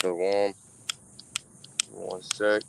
Shalom. One sec.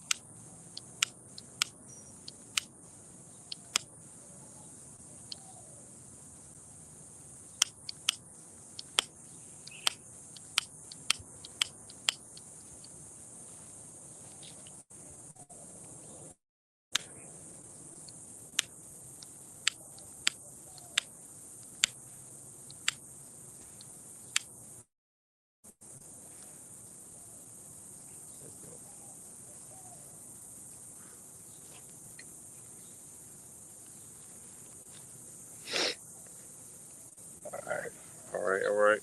Alright. Alright, alright.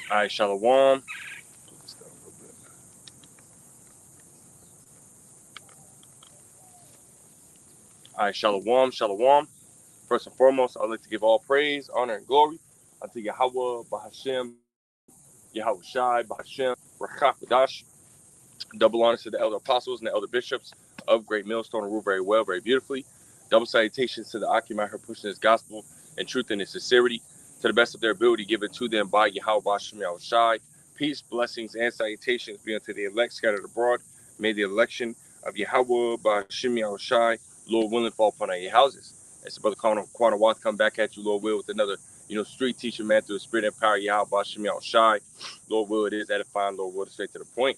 Alright, Shalom. Put this down a little bit. Alright, Shalom, Shalom. First and foremost, I'd like to give all praise, honor, and glory unto Yahweh, Bahashem, Yahweh Shai, Bahashem, Rachakadash. Double honors to the elder apostles and the elder bishops of Great Millstone and rule very well, very beautifully. Double salutations to the Akim out here pushing this gospel and truth and in sincerity to the best of their ability given to them by Yahweh Bashem Yahweh Shai. Peace, blessings, and salutations be unto the elect scattered abroad. May the election of Yahweh Bashem Yahweh Shai, Lord willing, fall upon your houses. As the brother Quanah Watt come back at you, Lord will, with another street teacher, man, through the spirit and power, Yahweh Bashem Yahweh Shai. Lord will, it is edifying, Lord will, straight to the point.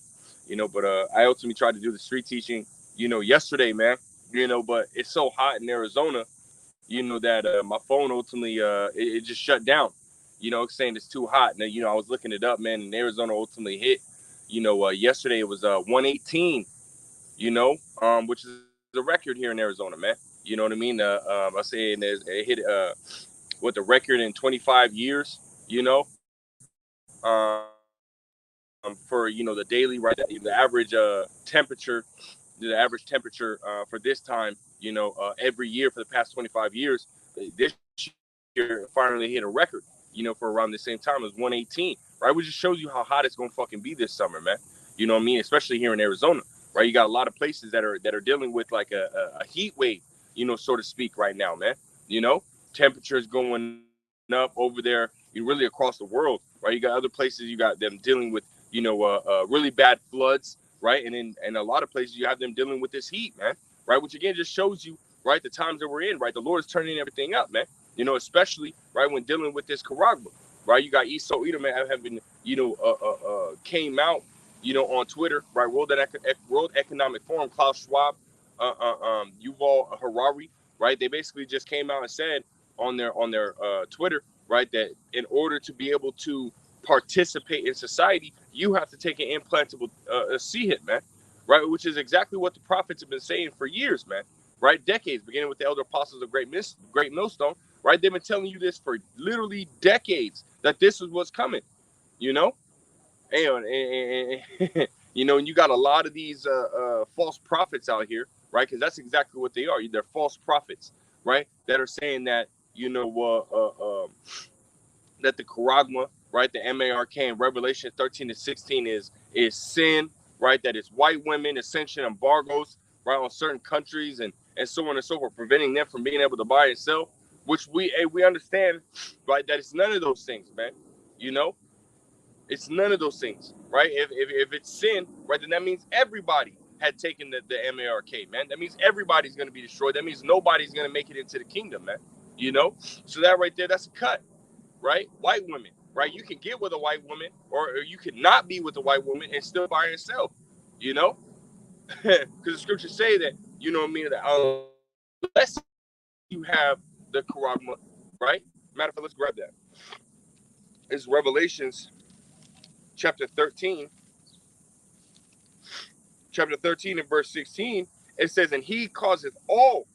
But I ultimately tried to do the street teaching, yesterday, man, but it's so hot in Arizona, that my phone ultimately, it just shut down, saying it's too hot. And, I was looking it up, man, and Arizona ultimately hit, yesterday it was 118, which is a record here in Arizona, man. You know what I mean? I say it hit what the record in 25 years, um, for the daily, right, the average temperature, for this time, every year for the past 25 years. This year finally hit a record, for around the same time as 118, right? Which just shows you how hot it's gonna fucking be this summer, man. You know what I mean? Especially here in Arizona, right? You got a lot of places that are dealing with like a heat wave, so to speak, right now, man. Temperatures going up over there, really across the world, right? You got other places, you got them dealing with really bad floods, right? And in a lot of places, you have them dealing with this heat, man, right? Which again just shows you, right, the times that we're in, right? The Lord is turning everything up, man. Especially right when dealing with this Karagma, right? You got Esau Edom, man, having came out, on Twitter, right? World Economic Forum, Klaus Schwab, Yuval Harari, right? They basically just came out and said on their Twitter, right, that in order to be able to participate in society, you have to take an implantable CHIP, man, right? Which is exactly what the prophets have been saying for years, man, right? Decades, beginning with the elder apostles of Great Millstone, right? They've been telling you this for literally decades, that this is what's coming, and and you got a lot of these false prophets out here, right? Because that's exactly what they are. They're false prophets, right? That are saying that, that the Charagma, right, the MARK in Revelation 13 to 16 is sin, right? That it's white women, ascension embargoes, right, on certain countries and so on and so forth, preventing them from being able to buy and sell, which we understand, right, that it's none of those things, man. It's none of those things, right? If it's sin, right, then that means everybody had taken the MARK, man. That means everybody's going to be destroyed. That means nobody's going to make it into the kingdom, man. So that right there, that's a cut. Right? White women, right? You can get with a white woman, or you could not be with a white woman and still buy and sell, because the scriptures say that, what I mean, that unless you have the Karagma, right? Matter of fact, let's grab that. It's Revelations chapter 13 and verse 16. It says, and he causeth all,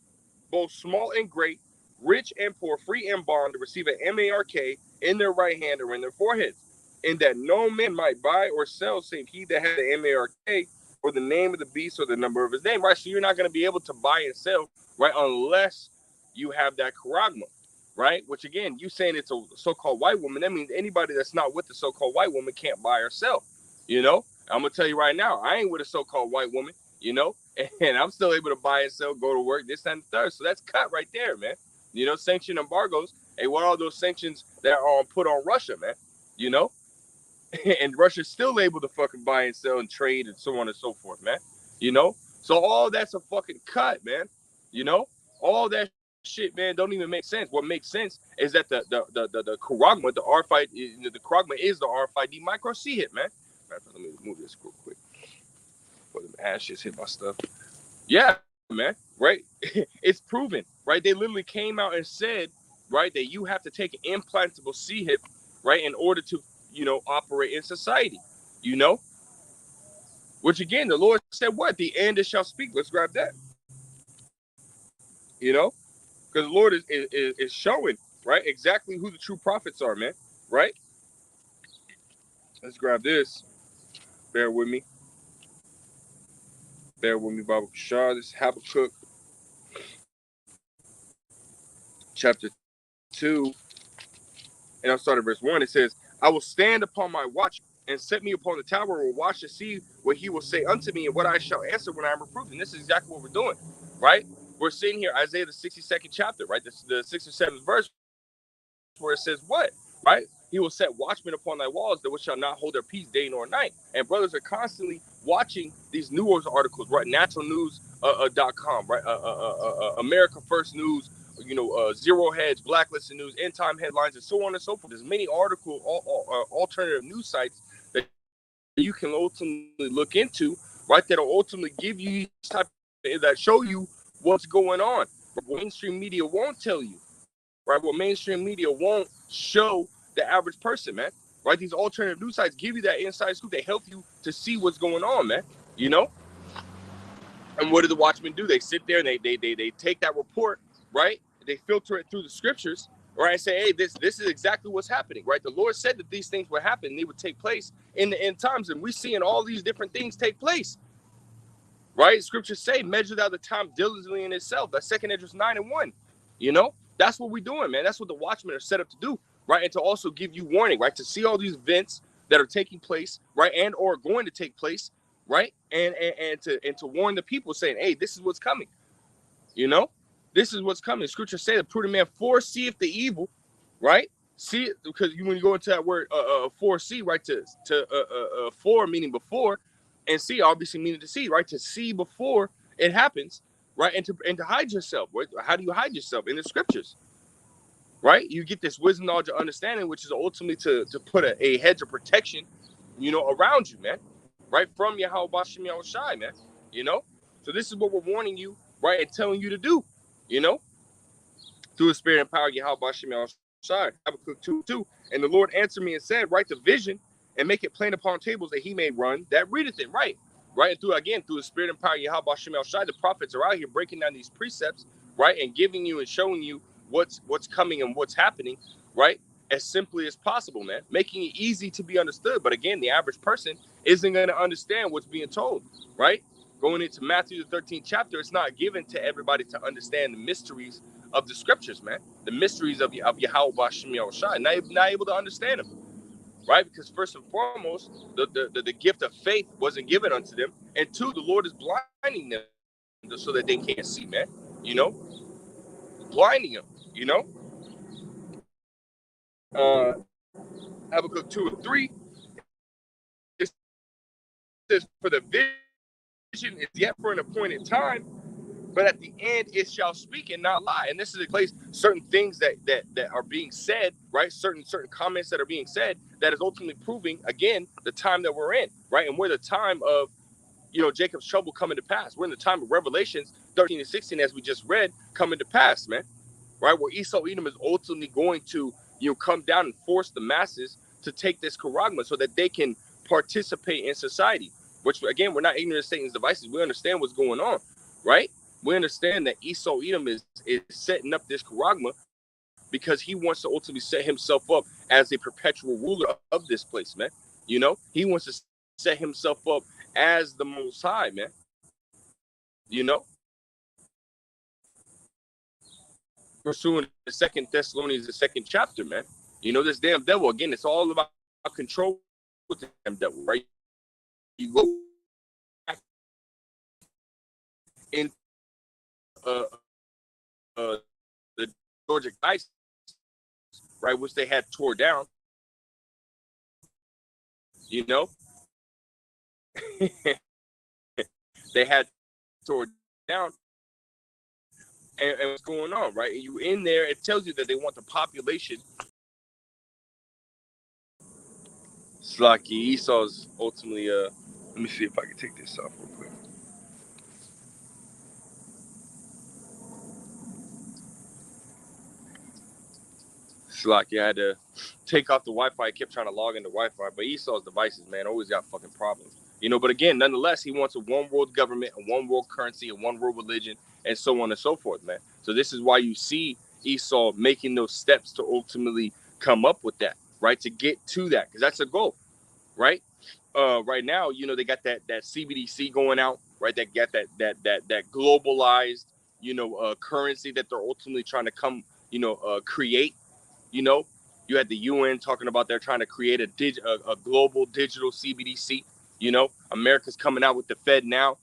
both small and great, rich and poor, free and bond, to receive an MARK in their right hand or in their foreheads, and that no man might buy or sell save he that has the MARK or the name of the beast or the number of his name, right? So you're not going to be able to buy and sell, right, unless you have that Karagma, right? Which again, you saying it's a so-called white woman, that means anybody that's not with the so-called white woman can't buy or sell, I'm going to tell you right now, I ain't with a so-called white woman, and I'm still able to buy and sell, go to work, this and the third. So that's cut right there, man. Sanction embargoes. Hey, what are those sanctions that are put on Russia, man? and Russia's still able to fucking buy and sell and trade and so on and so forth, man. You know, so all that's a fucking cut, man. You know, all that shit, man, don't even make sense. What makes sense is that the Charagma, the RFID, the Charagma is the RFID micro C hit, man. Let me move this real quick before the ashes hit my stuff. Yeah, man, right? It's proven, right? They literally came out and said, right, that you have to take an implantable C hip, right, in order to, operate in society, you know? Which again, the Lord said, what? The end it shall speak. Let's grab that, you know? Because the Lord is showing, right, exactly who the true prophets are, man, right? Let's grab this. Bear with me. Bear with me, Baba Kashar. This is Habakkuk chapter 2. And I'll start at verse 1. It says, I will stand upon my watch and set me upon the tower, will watch to see what he will say unto me and what I shall answer when I am reproved. And this is exactly what we're doing, right? We're sitting here, Isaiah, the 62nd chapter, right? The 6th or 7th verse, where it says what, right? He will set watchmen upon thy walls that which shall not hold their peace day nor night. And brothers are constantly watching these news articles, right? Naturalnews.com, right? America First News, Zero Hedge, Blacklisted News, End Time Headlines, and so on and so forth. There's many alternative news sites that you can ultimately look into, right? That'll ultimately give you that show you what's going on. What mainstream media won't tell you, right? What mainstream media won't show the average person, man. Right? These alternative news sites give you that inside scoop. They help you to see what's going on, man. You know? And what do the Watchmen do? They sit there and they take that report, right? They filter it through the scriptures, right? And say, hey, this is exactly what's happening, right? The Lord said that these things would happen, and they would take place in the end times, and we're seeing all these different things take place, right? Scriptures say, measure out the time diligently in itself. That's 2 Esdras 9:1. You know, that's what we're doing, man. That's what the Watchmen are set up to do, right? And to also give you warning, right? To see all these events that are taking place, right, and or going to take place, right? And to warn the people, saying, hey, this is what's coming. You know, this is what's coming. Scripture say the prudent man foreseeth the evil, right? See it, because when you go into that word foresee, right, to fore meaning before, and see obviously meaning to see, right, to see before it happens, right, and to hide yourself. Right? How do you hide yourself? In the scriptures, right? You get this wisdom, knowledge, and understanding, which is ultimately to put a hedge of protection, around you, man, right, from Yahweh Bashim Shai, man, you know. So this is what we're warning you, right, and telling you to do, you know, through the spirit and power of Yahweh Bashim Shai. Habakkuk 2:2. And the Lord answered me and said, write the vision and make it plain upon tables that he may run that readeth it, right? Right, and through the spirit and power of Yahweh Bashim Shai, the prophets are out here breaking down these precepts, right, and giving you and showing you what's coming and what's happening, right, as simply as possible, man, making it easy to be understood. But again, the average person isn't going to understand what's being told, right? Going into Matthew the 13th chapter, it's not given to everybody to understand the mysteries of the scriptures, man, the mysteries of Yahweh Bashim Yahushua, not able to understand them, right? Because first and foremost, the gift of faith wasn't given unto them, and two, the Lord is blinding them so that they can't see, man, you know, blinding them, you know. Habakkuk 2:3, it says, for the vision is yet for an appointed time, but at the end it shall speak and not lie. And this is a place, certain things that are being said, right? Certain comments that are being said that is ultimately proving, again, the time that we're in, right? And we're the time of, Jacob's trouble coming to pass. We're in the time of Revelations 13 and 16, as we just read, coming to pass, man, right? Where Esau Edom is ultimately going to, come down and force the masses to take this charagma so that they can participate in society, which, again, we're not ignorant of Satan's devices. We understand what's going on, right? We understand that Esau Edom is setting up this charagma because he wants to ultimately set himself up as a perpetual ruler of this place, man. You know, he wants to set himself up as the Most High, man. You know, pursuing the Second Thessalonians, the second chapter, man. You know, this damn devil, again, it's all about control with the damn devil, right? You go back in the Georgia Guides, right, which they had tore down. You know, they had tore down. And what's going on, right? And you in there, it tells you that they want the population. It's like Esau's ultimately, let me see if I can take this off real quick. It's like you had to take off the Wi-Fi. I kept trying to log into Wi-Fi, but Esau's devices, man, always got fucking problems. You know, but again, nonetheless, he wants a one world government, a one world currency, a one world religion, and so on and so forth, man. So this is why you see Esau making those steps to ultimately come up with that, right? To get to that, because that's a goal, right? Right now, you know, they got that CBDC going out, right? That got that globalized, you know, currency that they're ultimately trying to come, you know, create. You know, you had the UN talking about they're trying to create a global digital CBDC. You know, America's coming out with the Fed now,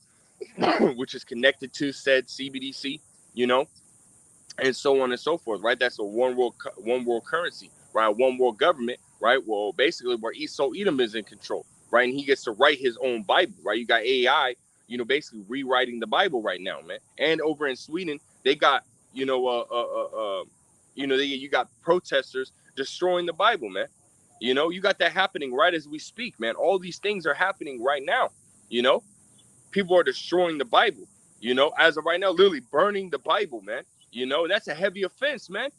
which is connected to said CBDC. You know, and so on and so forth, right? That's a one world currency, right? One world government, right? Well, basically, where Esau Edom is in control, right? And he gets to write his own Bible, right? You got AI, you know, basically rewriting the Bible right now, man. And over in Sweden, they got, you know, you got protesters destroying the Bible, man. You know, you got that happening right as we speak, man. All these things are happening right now, you know. People are destroying the Bible, you know, as of right now, literally burning the Bible, man. You know, that's a heavy offense, man.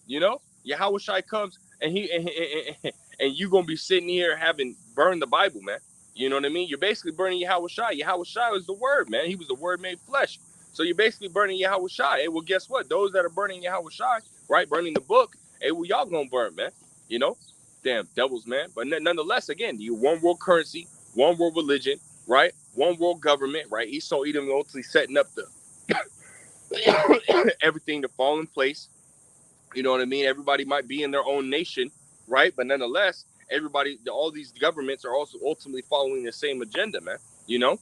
You know, Yahweh Shai comes and and you gonna be sitting here having burned the Bible, man. You know what I mean? You're basically burning Yahweh Shai. Yahweh Shai was the word, man. He was the word made flesh. So you're basically burning Yahweh Shai. Hey, well, guess what? Those that are burning Yahweh Shai, right, burning the book, hey, well, y'all gonna burn, man. You know, damn devils, man. But nonetheless, again, you one world currency, one world religion, right? One world government, right? Esau Edom ultimately setting up the everything to fall in place. You know what I mean? Everybody might be in their own nation, right? But nonetheless, everybody, all these governments are also ultimately following the same agenda, man. You know?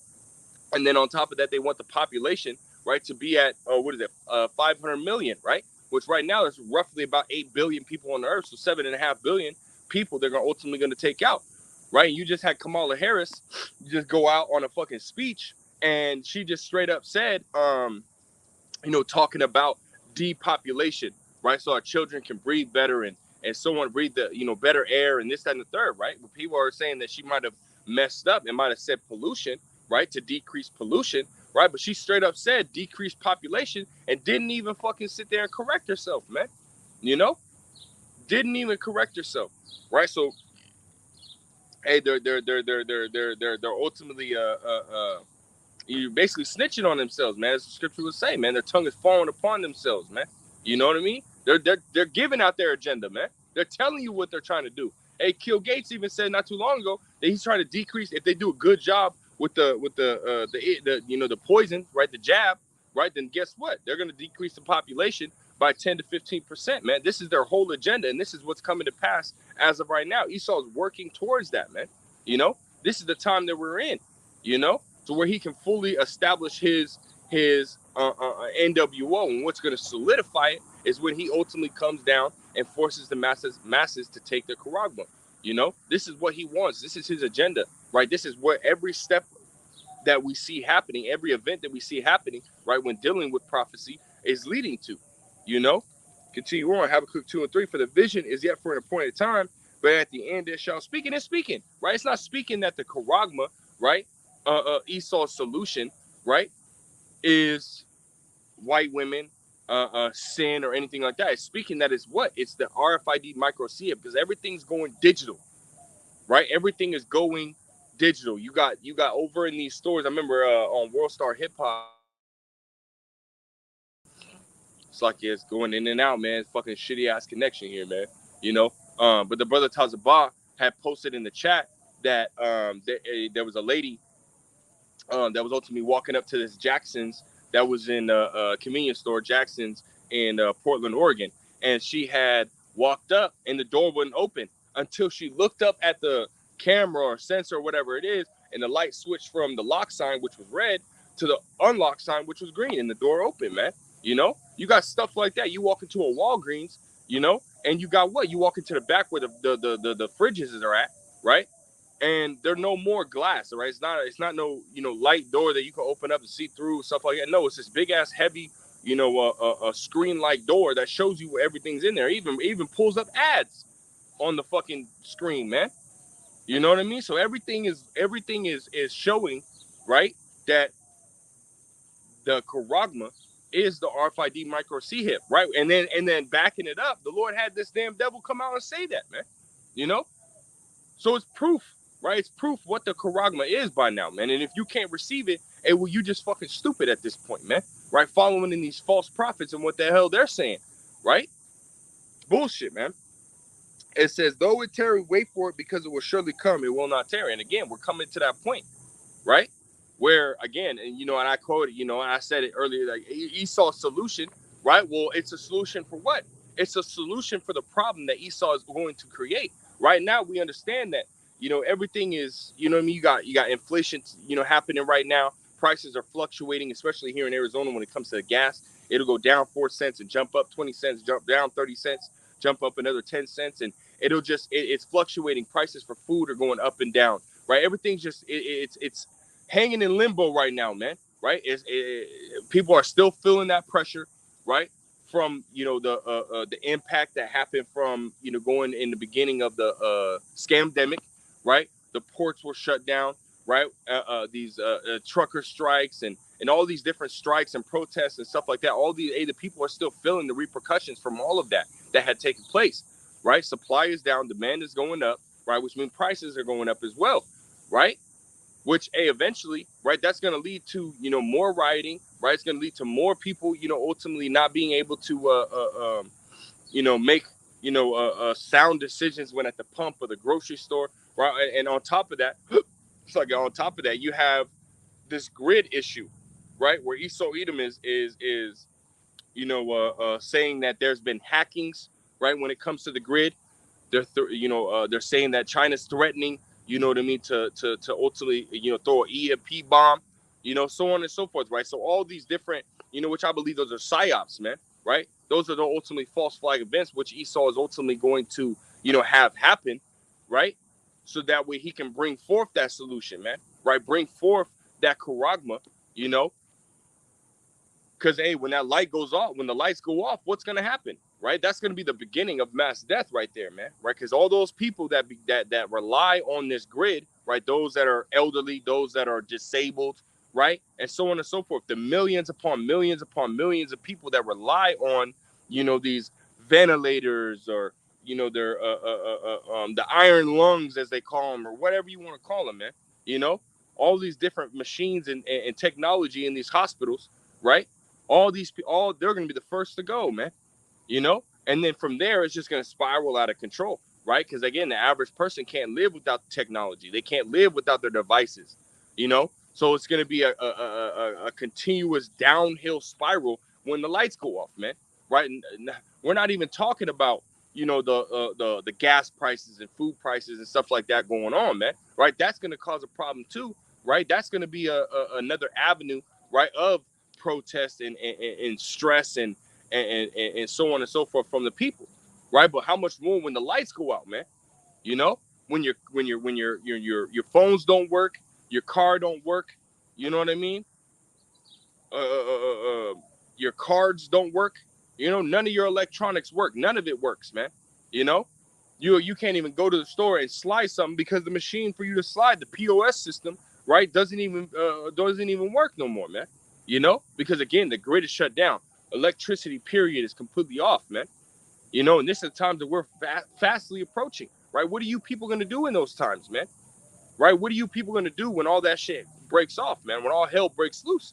And then on top of that, they want the population, right, to be at, 500 million, right? Which right now is roughly about 8 billion people on the earth. So 7.5 billion people they're ultimately going to take out, right? And you just had Kamala Harris just go out on a fucking speech and she just straight up said, you know, talking about depopulation, right? So our children can breathe better and so on, breathe the, you know, better air and this, that, and the third, right? But people are saying that she might have messed up and might have said pollution, right? To decrease pollution, right? But she straight up said decrease population and didn't even fucking sit there and correct herself, man. You know? Didn't even correct herself, right? So, hey, they're ultimately you basically snitching on themselves, man. As the scripture would say, man, their tongue is falling upon themselves, man. You know what I mean? They're giving out their agenda, man. They're telling you what they're trying to do. Hey, Kill Gates even said not too long ago that he's trying to decrease if they do a good job with the you know, the poison, right? The jab, right? Then guess what? They're going to decrease the population by 10 to 15%, man. This is their whole agenda, and this is what's coming to pass as of right now. Esau's working towards that, man. You know, this is the time that we're in. You know, to where he can fully establish his NWO, and what's going to solidify it is when he ultimately comes down and forces the masses to take the Quran. You know, this is what he wants. This is his agenda, right? This is what every step that we see happening, every event that we see happening, right, when dealing with prophecy is leading to. You know, continue on. Habakkuk 2 and 3. For the vision is yet for an appointed time, but at the end it shall speak. And it's speaking, right? It's not speaking that the Charagma, right? Esau's solution, right, is white women, sin or anything like that. It's speaking that it's what? It's the RFID micro CF because everything's going digital, right? Everything is going digital. You got over in these stores. I remember on World Star Hip Hop. It's like it's going in and out, man. It's fucking shitty ass connection here, man. You know. But the brother Tazabah had posted in the chat that there was a lady that was ultimately walking up to this Jackson's that was in a convenience store, Jackson's in Portland, Oregon. And she had walked up and the door wouldn't open until she looked up at the camera or sensor or whatever it is. And the light switched from the lock sign, which was red, to the unlock sign, which was green. And the door opened, man. You know, you got stuff like that. You walk into a Walgreens, you know, and you got what? You walk into the back where the fridges are at, right? and they're no more glass, right? It's not no, light door that you can open up and see through, stuff like that. No, it's this big ass heavy, a screen like door that shows you where everything's in there. Even pulls up ads on the fucking screen, man. You know what I mean? So everything is showing, right, that the Charagma is the RFID micro C hip, right? And then backing it up, the Lord had this damn devil come out and say that, man. You know? So it's proof, right? It's proof what the Charagma is by now, man. And if you can't receive it, well, you just fucking stupid at this point, man. Right? Following in these false prophets and what the hell they're saying, right? Bullshit, man. It says, though it tarry, wait for it because it will surely come. It will not tarry. And again, we're coming to that point, right? Where again, and I quoted, and I said it earlier, like Esau's solution, right? Well, it's a solution for what? It's a solution for the problem that Esau is going to create. Right now, we understand that, everything is, what I mean? You got inflation, happening right now. Prices are fluctuating, especially here in Arizona when it comes to the gas. It'll go down 4 cents and jump up 20 cents, jump down 30 cents, jump up another 10 cents. And it's fluctuating. Prices for food are going up and down, right? Everything's just, it's hanging in limbo right now, man. Right? People are still feeling that pressure, right? From the impact that happened from going in the beginning of the scamdemic, right? The ports were shut down, right? These trucker strikes and all these different strikes and protests and stuff like that. All the people are still feeling the repercussions from all of that had taken place, right? Supply is down, demand is going up, right? Which means prices are going up as well, right? Which eventually, right, that's going to lead to more rioting, right? It's going to lead to more people ultimately not being able to make sound decisions when at the pump or the grocery store, right? And on top of that, it's like on top of that, you have this grid issue, right, where Esau Edom is saying that there's been hackings, right, when it comes to the grid. They're saying that China's threatening, you know what I mean, to ultimately, throw an EMP bomb, so on and so forth, right? So all these different, which I believe those are psyops, man, right? Those are the ultimately false flag events, which Esau is ultimately going to, have happen, right? So that way he can bring forth that solution, man, right? Bring forth that Charagma, because when that light goes off, when the lights go off, what's gonna happen, right? That's gonna be the beginning of mass death right there, man. Right? Because all those people that rely on this grid, right? Those that are elderly, those that are disabled, right, and so on and so forth. The millions upon millions upon millions of people that rely on, these ventilators or their the iron lungs as they call them or whatever you want to call them, man. All these different machines and technology in these hospitals, right? All they're going to be the first to go, man. And then from there, it's just going to spiral out of control, right? Because again, the average person can't live without technology. They can't live without their devices, So it's going to be a continuous downhill spiral when the lights go off, man. Right? And we're not even talking about the gas prices and food prices and stuff like that going on, man. Right? That's going to cause a problem too, right? That's going to be another avenue, right, of protest and stress and so on and so forth from the people, right? But how much more when the lights go out, man? When your phones don't work, your car don't work, you know what I mean? Your cards don't work, none of your electronics work, none of it works, man. You can't even go to the store and slide something because the machine for you to slide, the POS system, right, doesn't even work no more, man. Because again, the grid is shut down. Electricity period is completely off, man. And this is the times that we're fastly approaching, right? What are you people going to do in those times, man? Right? What are you people going to do when all that shit breaks off, man? When all hell breaks loose,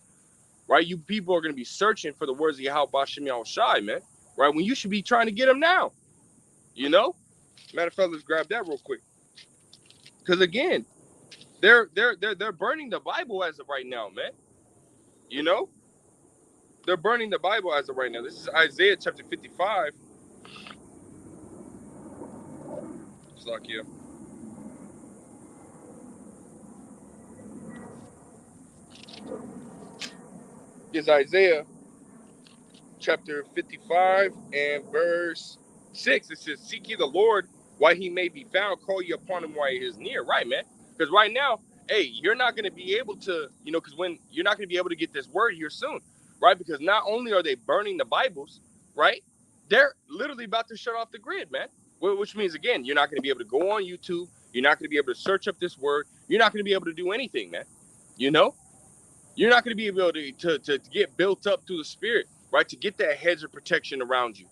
right? You people are going to be searching for the words of Yahweh Bashem Yahushai, man. Right? When you should be trying to get them now, Matter of fact, let's grab that real quick. Because again, they're burning the Bible as of right now, man. They're burning the Bible as of right now. This is Isaiah chapter 55. It's like, yeah. It's Isaiah chapter 55 and verse 6. It says, seek ye the Lord while he may be found, call ye upon him while he is near. Right, man. Because right now, hey, you're not going to be able to, because when you're not going to be able to get this word here soon, right? Because not only are they burning the Bibles, right? They're literally about to shut off the grid, man. Which means, again, you're not going to be able to go on YouTube. You're not going to be able to search up this word. You're not going to be able to do anything, man. You know? You're not going to be able to get built up through the Spirit, right? To get that hedge of protection around you.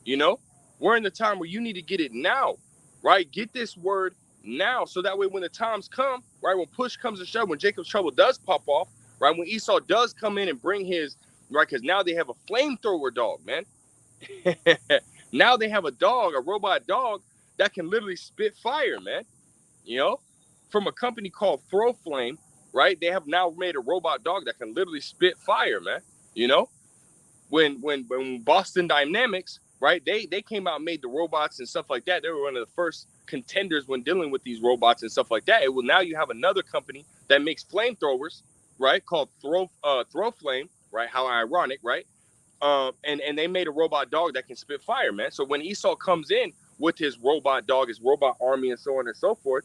You know? We're in the time where you need to get it now, right? Get this word now. So that way when the times come, right? When push comes to shove, when Jacob's trouble does pop off, right? When Esau does come in and bring his, right? Because now they have a flamethrower dog, man. Now they have a dog, a robot dog that can literally spit fire, man. You know, from a company called Throw Flame, right? They have now made a robot dog that can literally spit fire, man. You know, when Boston Dynamics, right? They came out and made the robots and stuff like that. They were one of the first contenders when dealing with these robots and stuff like that. Well, now you have another company that makes flamethrowers, right? Called Throw Flame, right? How ironic, right? And they made a robot dog that can spit fire, man. So when Esau comes in with his robot dog, his robot army, and so on and so forth,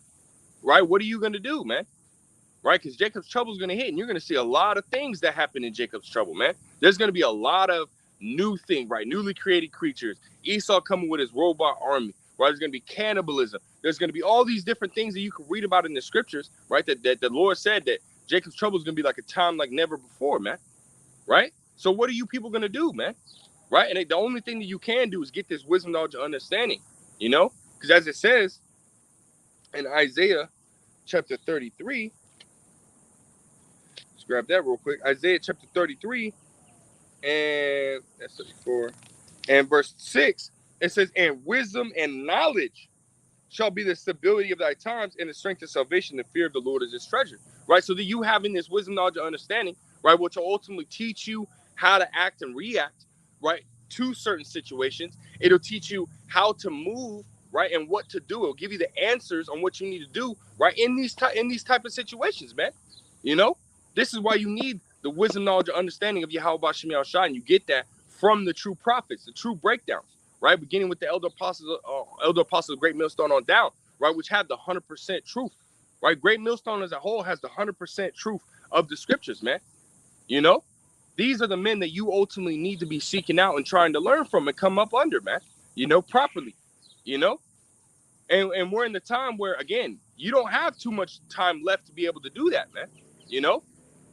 right? What are you going to do, man? Right? Because Jacob's trouble is going to hit, and you're going to see a lot of things that happen in Jacob's trouble, man. There's going to be a lot of new things, right? Newly created creatures. Esau coming with his robot army, right? There's going to be cannibalism. There's going to be all these different things that you can read about in the scriptures, right? That the Lord said that Jacob's trouble is going to be like a time like never before, man. Right? So what are you people going to do, man? Right? And the only thing that you can do is get this wisdom, knowledge, and understanding, you know? Because as it says in Isaiah chapter 33, let's grab that real quick. Isaiah chapter 33, and that's 34, and verse 6, it says, and wisdom and knowledge shall be the stability of thy times, and the strength of salvation. The fear of the Lord is his treasure. Right? So that you having this wisdom, knowledge, and understanding, right, which will ultimately teach you how to act and react, right, to certain situations. It'll teach you how to move, right, and what to do. It'll give you the answers on what you need to do, right, in these type of situations, man. You know, this is why you need the wisdom, knowledge, and understanding of Yahweh Shem Yahushua, and you get that from the true prophets, the true breakdowns, right, beginning with the elder apostles, of Great Millstone on down, right, which have the 100% truth, right. Great Millstone as a whole has the 100% truth of the scriptures, man. You know, these are the men that you ultimately need to be seeking out and trying to learn from and come up under, man. You know, properly. You know, and we're in the time where, again, you don't have too much time left to be able to do that, man. You know,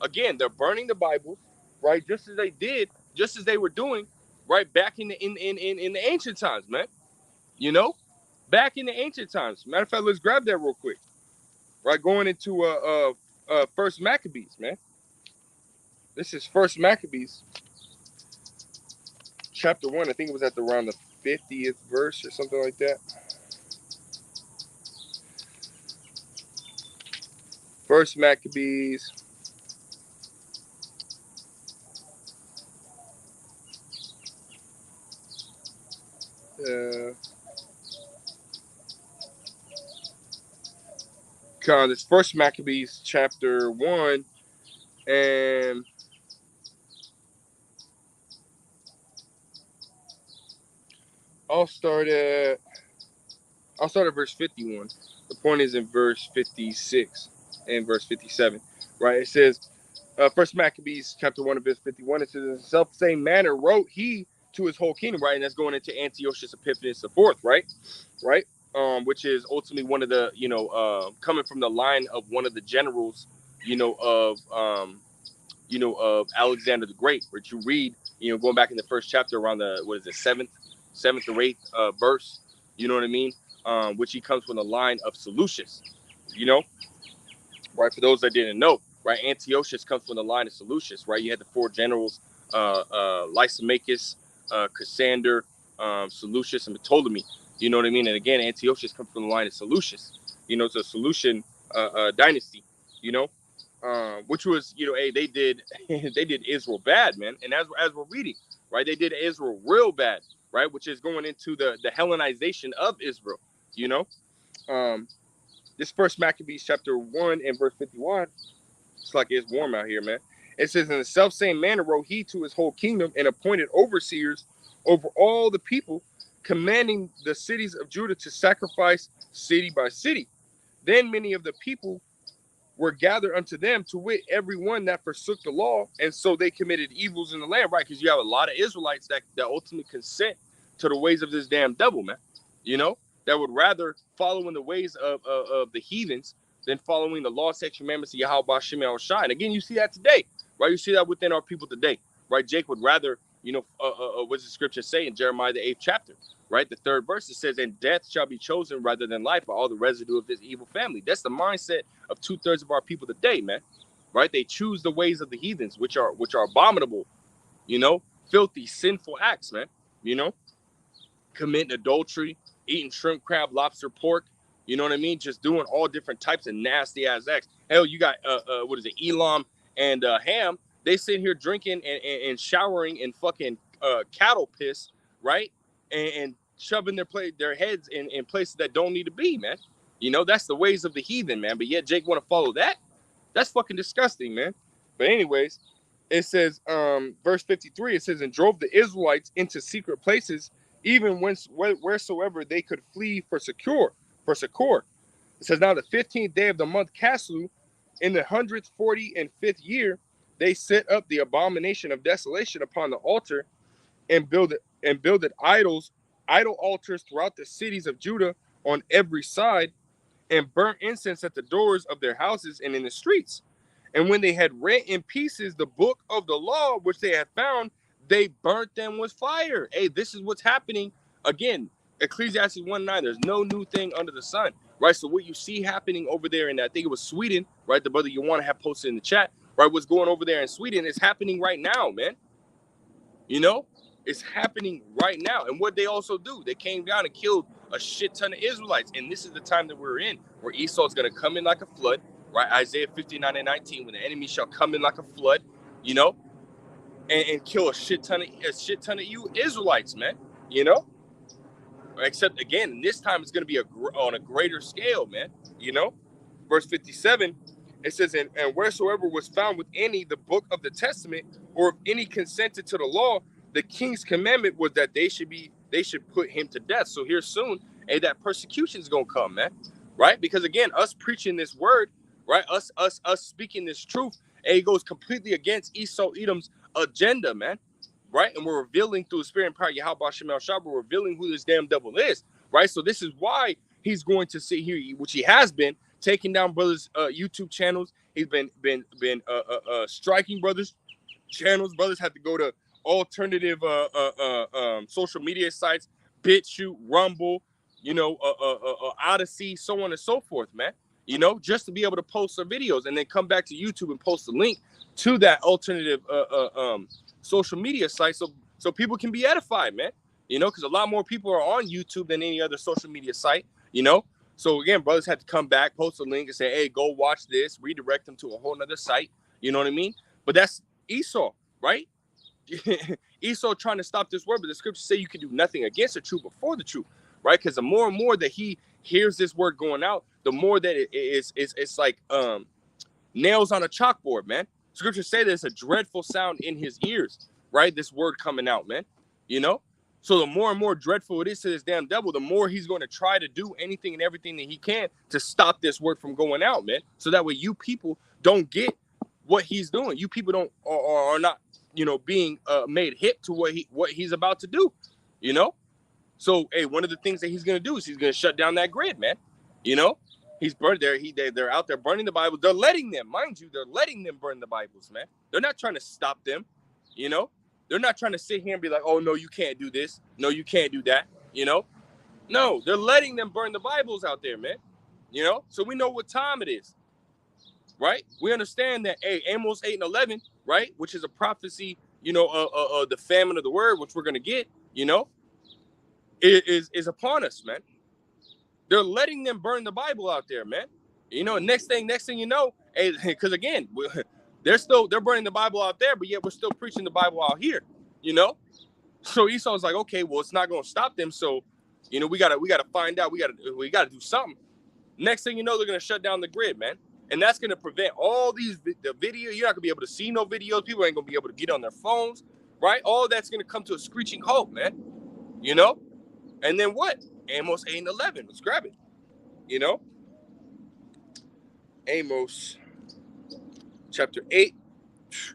again, they're burning the Bibles, right, just as they were doing, right, back in the ancient times, man. You know, back in the ancient times. Matter of fact, let's grab that real quick. Right, going into First Maccabees, man. This is First Maccabees, chapter 1. I think it was at around the 50th verse or something like that. First Maccabees, this First Maccabees chapter 1, and I'll start at verse 51. The point is in verse 56 and verse 57, right? It says, First Maccabees chapter 1 and verse 51, it says, in the self-same manner wrote he to his whole kingdom, right? And that's going into Antiochus Epiphanes the fourth, right? Which is ultimately one of the, coming from the line of one of the generals, of Alexander the Great, which you read, going back in the first chapter around the seventh or eighth verse, you know what I mean? Which he comes from the line of Seleucus, right? For those that didn't know, right? Antiochus comes from the line of Seleucus, right? You had the four generals, Lysimachus, Cassander, Seleucus, and Ptolemy. You know what I mean? And again, Antiochus comes from the line of Seleucus. It's a Seleucian dynasty. Which was, they did they did Israel bad, man. And as we're reading, right, they did Israel real bad, right? Which is going into the Hellenization of Israel. This First Maccabees chapter 1 and verse 51. It's like it's warm out here, man. It says, in the self-same manner wrote he to his whole kingdom and appointed overseers over all the people, commanding the cities of Judah to sacrifice city by city. Then many of the people were gathered unto them, to wit, everyone that forsook the law, and so they committed evils in the land, right? Because you have a lot of Israelites that ultimately consent to the ways of this damn devil, man. That would rather follow in the ways of the heathens than following the law, statutes, commandments of Yahweh Hashem Shai. And again, you see that today, right? You see that within our people today, right? Jake would rather, what does the scripture say in Jeremiah the 8th chapter, right? The 3rd verse, it says, and death shall be chosen rather than life by all the residue of this evil family. That's the mindset of 2/3 of our people today, man, right? They choose the ways of the heathens, which are abominable, filthy, sinful acts, man, committing adultery, eating shrimp, crab, lobster, pork, you know what I mean? Just doing all different types of nasty ass acts. Hell, you got, Elam and Ham. They sit here drinking and showering in fucking cattle piss, right? And shoving their heads in places that don't need to be, man. That's the ways of the heathen, man. But yet Jake want to follow that? That's fucking disgusting, man. But anyways, it says, verse 53, it says, and drove the Israelites into secret places, even wheresoever they could flee for succor. It says, now the 15th day of the month Caslu, in the 145th year, they set up the abomination of desolation upon the altar, and builded idol altars throughout the cities of Judah on every side, and burnt incense at the doors of their houses and in the streets. And when they had rent in pieces the book of the law which they had found, they burnt them with fire. Hey, this is what's happening. Again, Ecclesiastes 1:9, there's no new thing under the sun, right? So what you see happening over there in, I think it was Sweden, right? The brother you want to have posted in the chat, right? What's going over there in Sweden is happening right now, man. It's happening right now. And what they also do, they came down and killed a shit ton of Israelites. And this is the time that we're in, where Esau is going to come in like a flood, right? Isaiah 59:19, when the enemy shall come in like a flood, and kill a shit ton of you Israelites, man. Except again, this time it's going to be on a greater scale, man. Verse 57, it says, and wheresoever was found with any the book of the testament, or if any consented to the law, the king's commandment was that they should put him to death. So here soon, that persecution is gonna come, man, right? Because again, us preaching this word, right? Us speaking this truth, it goes completely against Esau Edom's agenda, man, right? And we're revealing through the spirit and power Yahweh Hashem Shai, we're revealing who this damn devil is, right? So this is why he's going to sit here, which he has been, taking down brothers' YouTube channels. He's been striking brothers' channels. Brothers have to go to alternative social media sites, BitChute, Rumble, Odyssey, so on and so forth, man. Just to be able to post their videos and then come back to YouTube and post a link to that alternative social media site, so people can be edified, man. Because a lot more people are on YouTube than any other social media site. So again, brothers had to come back, post a link, and say, "Hey, go watch this." Redirect them to a whole nother site. You know what I mean? But that's Esau, right? Esau trying to stop this word, but the scriptures say you can do nothing against the truth before the truth, right? Because the more and more that he hears this word going out, the more that it's like nails on a chalkboard, man. Scriptures say there's a dreadful sound in his ears, right? This word coming out, man. So the more and more dreadful it is to this damn devil, the more he's going to try to do anything and everything that he can to stop this word from going out, man. So that way you people don't get what he's doing. You people don't are not, being made hip to what he's about to do, So, hey, one of the things that he's going to do is he's going to shut down that grid, man. He's burned there. They're out there burning the Bible. They're letting them, mind you, they're letting them burn the Bibles, man. They're not trying to stop them, They're not trying to sit here and be like, oh, no, you can't do this. No, you can't do that. No, they're letting them burn the Bibles out there, man. So we know what time it is, right? We understand that, hey, Amos 8:11, right, which is a prophecy, the famine of the word, which we're going to get, is upon us, man. They're letting them burn the Bible out there, man. Next thing you know, hey, because again, they're burning the Bible out there, but yet we're still preaching the Bible out here, So Esau's like, okay, well, it's not going to stop them. So, we gotta find out. We gotta do something. Next thing you know, they're gonna shut down the grid, man, and that's gonna prevent all the video. You're not gonna be able to see no videos. People ain't gonna be able to get on their phones, right? All that's gonna come to a screeching halt, man. And then what? Amos 8:11. Let's grab it. Amos chapter 8,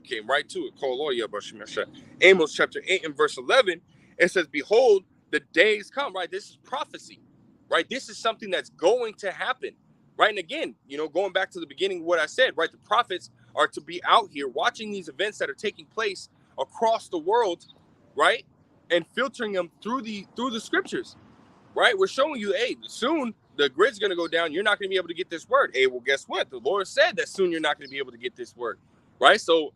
came right to it. Amos chapter 8 and verse 11, it says, behold, the days come, right? This is prophecy, right? This is something that's going to happen, right? And again, going back to the beginning of what I said, right? The prophets are to be out here watching these events that are taking place across the world, right? And filtering them through the scriptures, right? We're showing you, hey, soon the grid's going to go down. You're not going to be able to get this word. Hey, well, guess what? The Lord said that soon you're not going to be able to get this word, right? So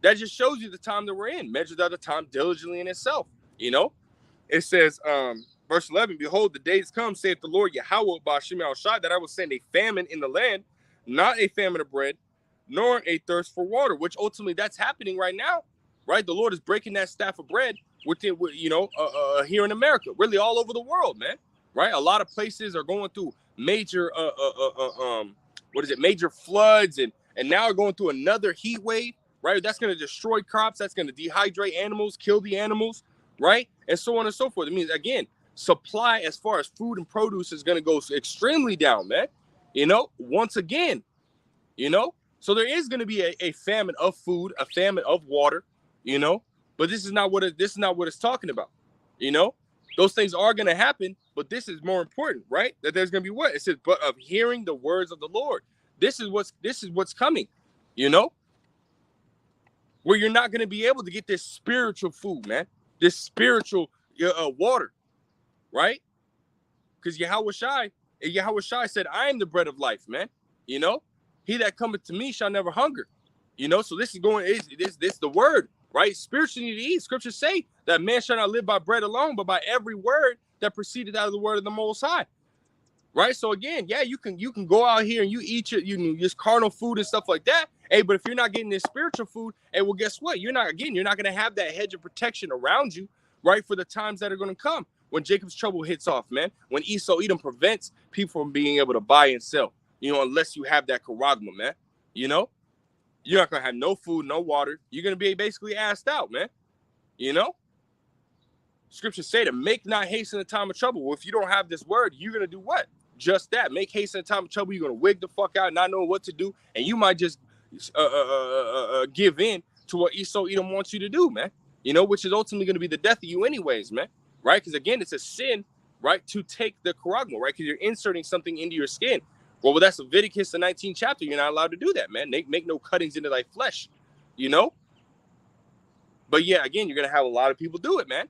that just shows you the time that we're in. Measure out the time diligently in itself, It says, verse 11, behold, the days come, saith the Lord Yahweh Ba'Shem Al-Shai, that I will send a famine in the land, not a famine of bread, nor a thirst for water, which ultimately that's happening right now, right? The Lord is breaking that staff of bread within, here in America, really all over the world, man, right? A lot of places are going through major, major floods, and now we're going through another heat wave, right? That's going to destroy crops. That's going to dehydrate animals, kill the animals, right? And so on and so forth. It means, again, supply as far as food and produce is going to go extremely down, man. Once again, so there is going to be a famine of food, a famine of water, but this is not what it's talking about. Those things are going to happen, but this is more important, right? That there's going to be what? It says, but of hearing the words of the Lord. This is what's coming, where you're not going to be able to get this spiritual food, man, this spiritual water, right? Because Yahweh Shai said, I am the bread of life, man. He that cometh to me shall never hunger. So this is the word, right? Spiritually to eat. Scriptures say that man shall not live by bread alone, but by every word that proceeded out of the word of the Most High. Right. So again, yeah, you can go out here and you eat your carnal food and stuff like that. Hey, but if you're not getting this spiritual food, hey, well, guess what? You're not going to have that hedge of protection around you, right? For the times that are going to come when Jacob's trouble hits off, man, when Esau Edom prevents people from being able to buy and sell, unless you have that charagma, man, you're not going to have no food, no water. You're going to be basically assed out, man. Scriptures say to make not haste in the time of trouble. Well, if you don't have this word, you're going to do what? Just that. Make haste in the time of trouble. You're going to wig the fuck out, not know what to do. And you might just give in to what Esau Edom wants you to do, man. Which is ultimately going to be the death of you anyways, man. Right? Because again, it's a sin, right, to take the charagma, right? Because you're inserting something into your skin. Well, that's Leviticus, the 19th chapter. You're not allowed to do that, man. Make no cuttings into thy flesh, But yeah, again, you're going to have a lot of people do it, man.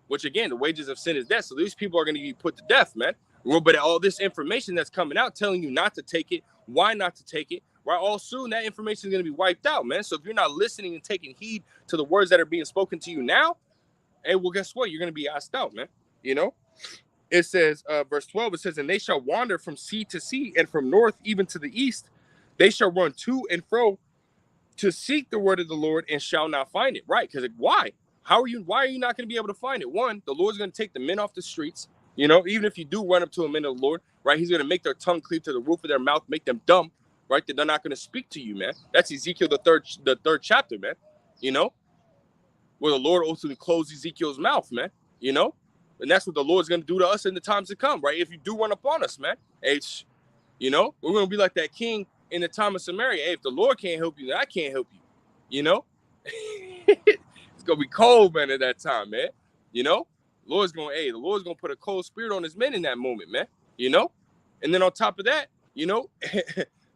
Which again, the wages of sin is death. So these people are going to be put to death, man. But all this information that's coming out telling you not to take it, why not to take it, right? All soon that information is going to be wiped out, man. So if you're not listening and taking heed to the words that are being spoken to you now, hey, well, guess what? You're going to be asked out, man. It says, verse 12, it says, and they shall wander from sea to sea and from north even to the east. They shall run to and fro to seek the word of the Lord and shall not find it. Right? Because why? Why are you not going to be able to find it? One, the Lord's going to take the men off the streets. Even if you do run up to a man of the Lord, right? He's going to make their tongue cleave to the roof of their mouth, make them dumb, right? That they're not going to speak to you, man. That's Ezekiel, the third chapter, man. Where the Lord ultimately closed Ezekiel's mouth, man. And that's what the Lord's going to do to us in the times to come, right? If you do run upon us, man. Hey, we're going to be like that king in the time of Samaria. Hey, if the Lord can't help you, then I can't help you. It's going to be cold, man, at that time, man. The Lord's going to put a cold spirit on his men in that moment, man. And then on top of that, the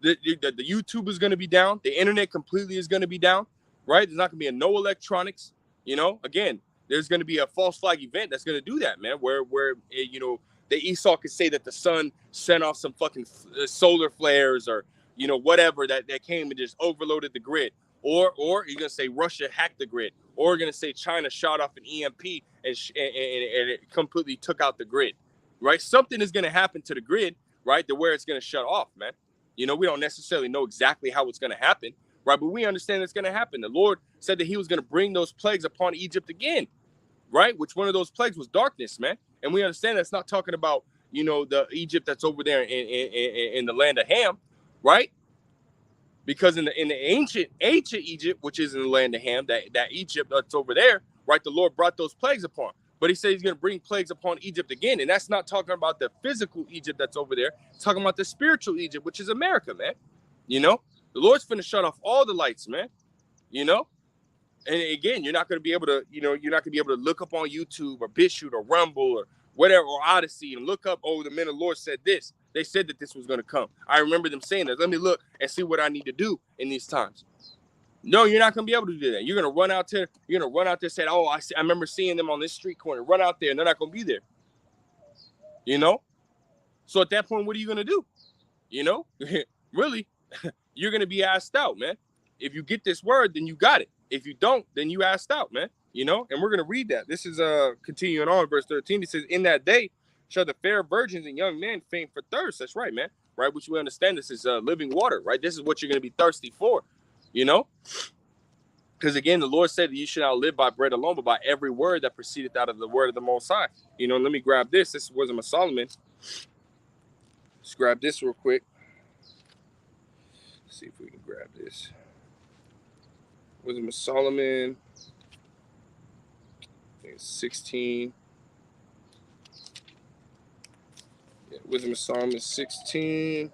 YouTube is going to be down. The internet completely is going to be down, right? There's not going to be no electronics. Again, there's going to be a false flag event that's going to do that, man, where the Esau could say that the sun sent off some fucking solar flares or, whatever that came and just overloaded the grid. Or you're going to say Russia hacked the grid. Or you're going to say China shot off an EMP and it completely took out the grid, right? Something is going to happen to the grid, right, to where it's going to shut off, man. We don't necessarily know exactly how it's going to happen, right? But we understand it's going to happen. The Lord said that he was going to bring those plagues upon Egypt again, right? Which one of those plagues was darkness, man. And we understand that's not talking about, the Egypt that's over there in the land of Ham, right? Because in the ancient Egypt, which is in the land of Ham, that Egypt that's over there, right? The Lord brought those plagues upon. But he said he's going to bring plagues upon Egypt again. And that's not talking about the physical Egypt that's over there. It's talking about the spiritual Egypt, which is America, man. The Lord's finna shut off all the lights, man. You know? And again, you're not going to be able to, you're not going to be able to look up on YouTube or BitChute or Rumble or whatever, or Odyssey, and look up, oh, the men of the Lord said this. They said that this was going to come. I remember them saying that. Let me look and see what I need to do in these times. No, you're not going to be able to do that. You're going to run out there. You're going to run out there and say, oh, I remember seeing them on this street corner. Run out there, and they're not going to be there. You know? So at that point, what are you going to do? You know? Really, you're going to be asked out, man. If you get this word, then you got it. If you don't, then you asked out, man. You know? And we're going to read that. This is continuing on, verse 13. It says, in that day shall the fair virgins and young men faint for thirst. That's right, man. Right? Which we understand this is living water, right? This is what you're going to be thirsty for, you know? Because again, the Lord said that you should not live by bread alone, but by every word that proceedeth out of the word of the Most High. You know, let me grab this. This is Wisdom of Solomon. Let's grab this real quick. Let's see if we can grab this. Wisdom of Solomon. I think it's 16. Yeah, Wisdom of Solomon 16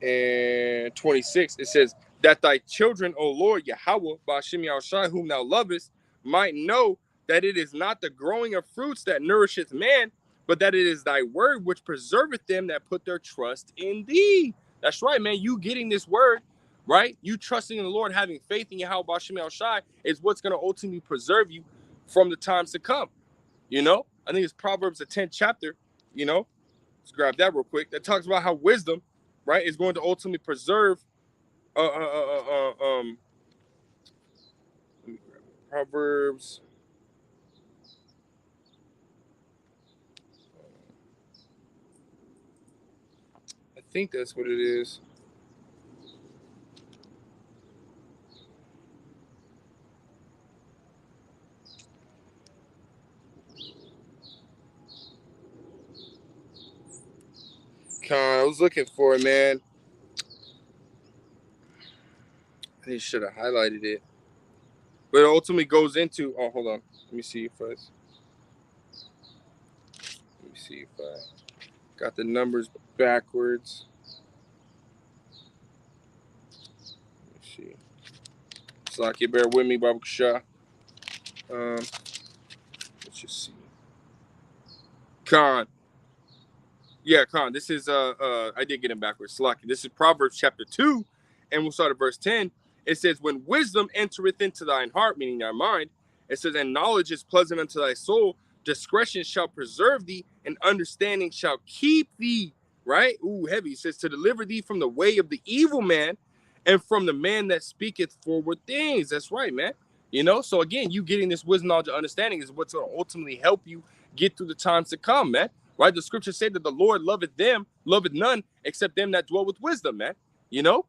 and 26. It says, that thy children, O Lord, Yahweh, Ba'ashem Yahushai, whom thou lovest, might know that it is not the growing of fruits that nourisheth man, but that it is thy word which preserveth them that put their trust in thee. That's right, man. You getting this word, right? You trusting in the Lord, having faith in Yahweh, Ba'ashem Yahushai, is what's going to ultimately preserve you from the times to come. You know? I think it's Proverbs, the 10th chapter, you know? Let's grab that real quick. That talks about how wisdom, right, is going to ultimately preserve Proverbs. I think that's what it is. I was looking for it, man. I should have highlighted it. But it ultimately goes into, oh, hold on. Let me see if I got the numbers backwards. Let me see. Slaki, bear with me, Babu Shah. Let's just see. Khan. Yeah, Khan. This is I did get him backwards. Slaki. This is Proverbs chapter 2, and we'll start at verse 10. It says, when wisdom entereth into thine heart, meaning thy mind, it says, and knowledge is pleasant unto thy soul, discretion shall preserve thee, and understanding shall keep thee. Right? Ooh, heavy. It says, to deliver thee from the way of the evil man, and from the man that speaketh forward things. That's right, man. You know, so again, you getting this wisdom, knowledge, and understanding is what's going to ultimately help you get through the times to come, man. Right? The scriptures say that the Lord loveth none except them that dwell with wisdom, man. You know?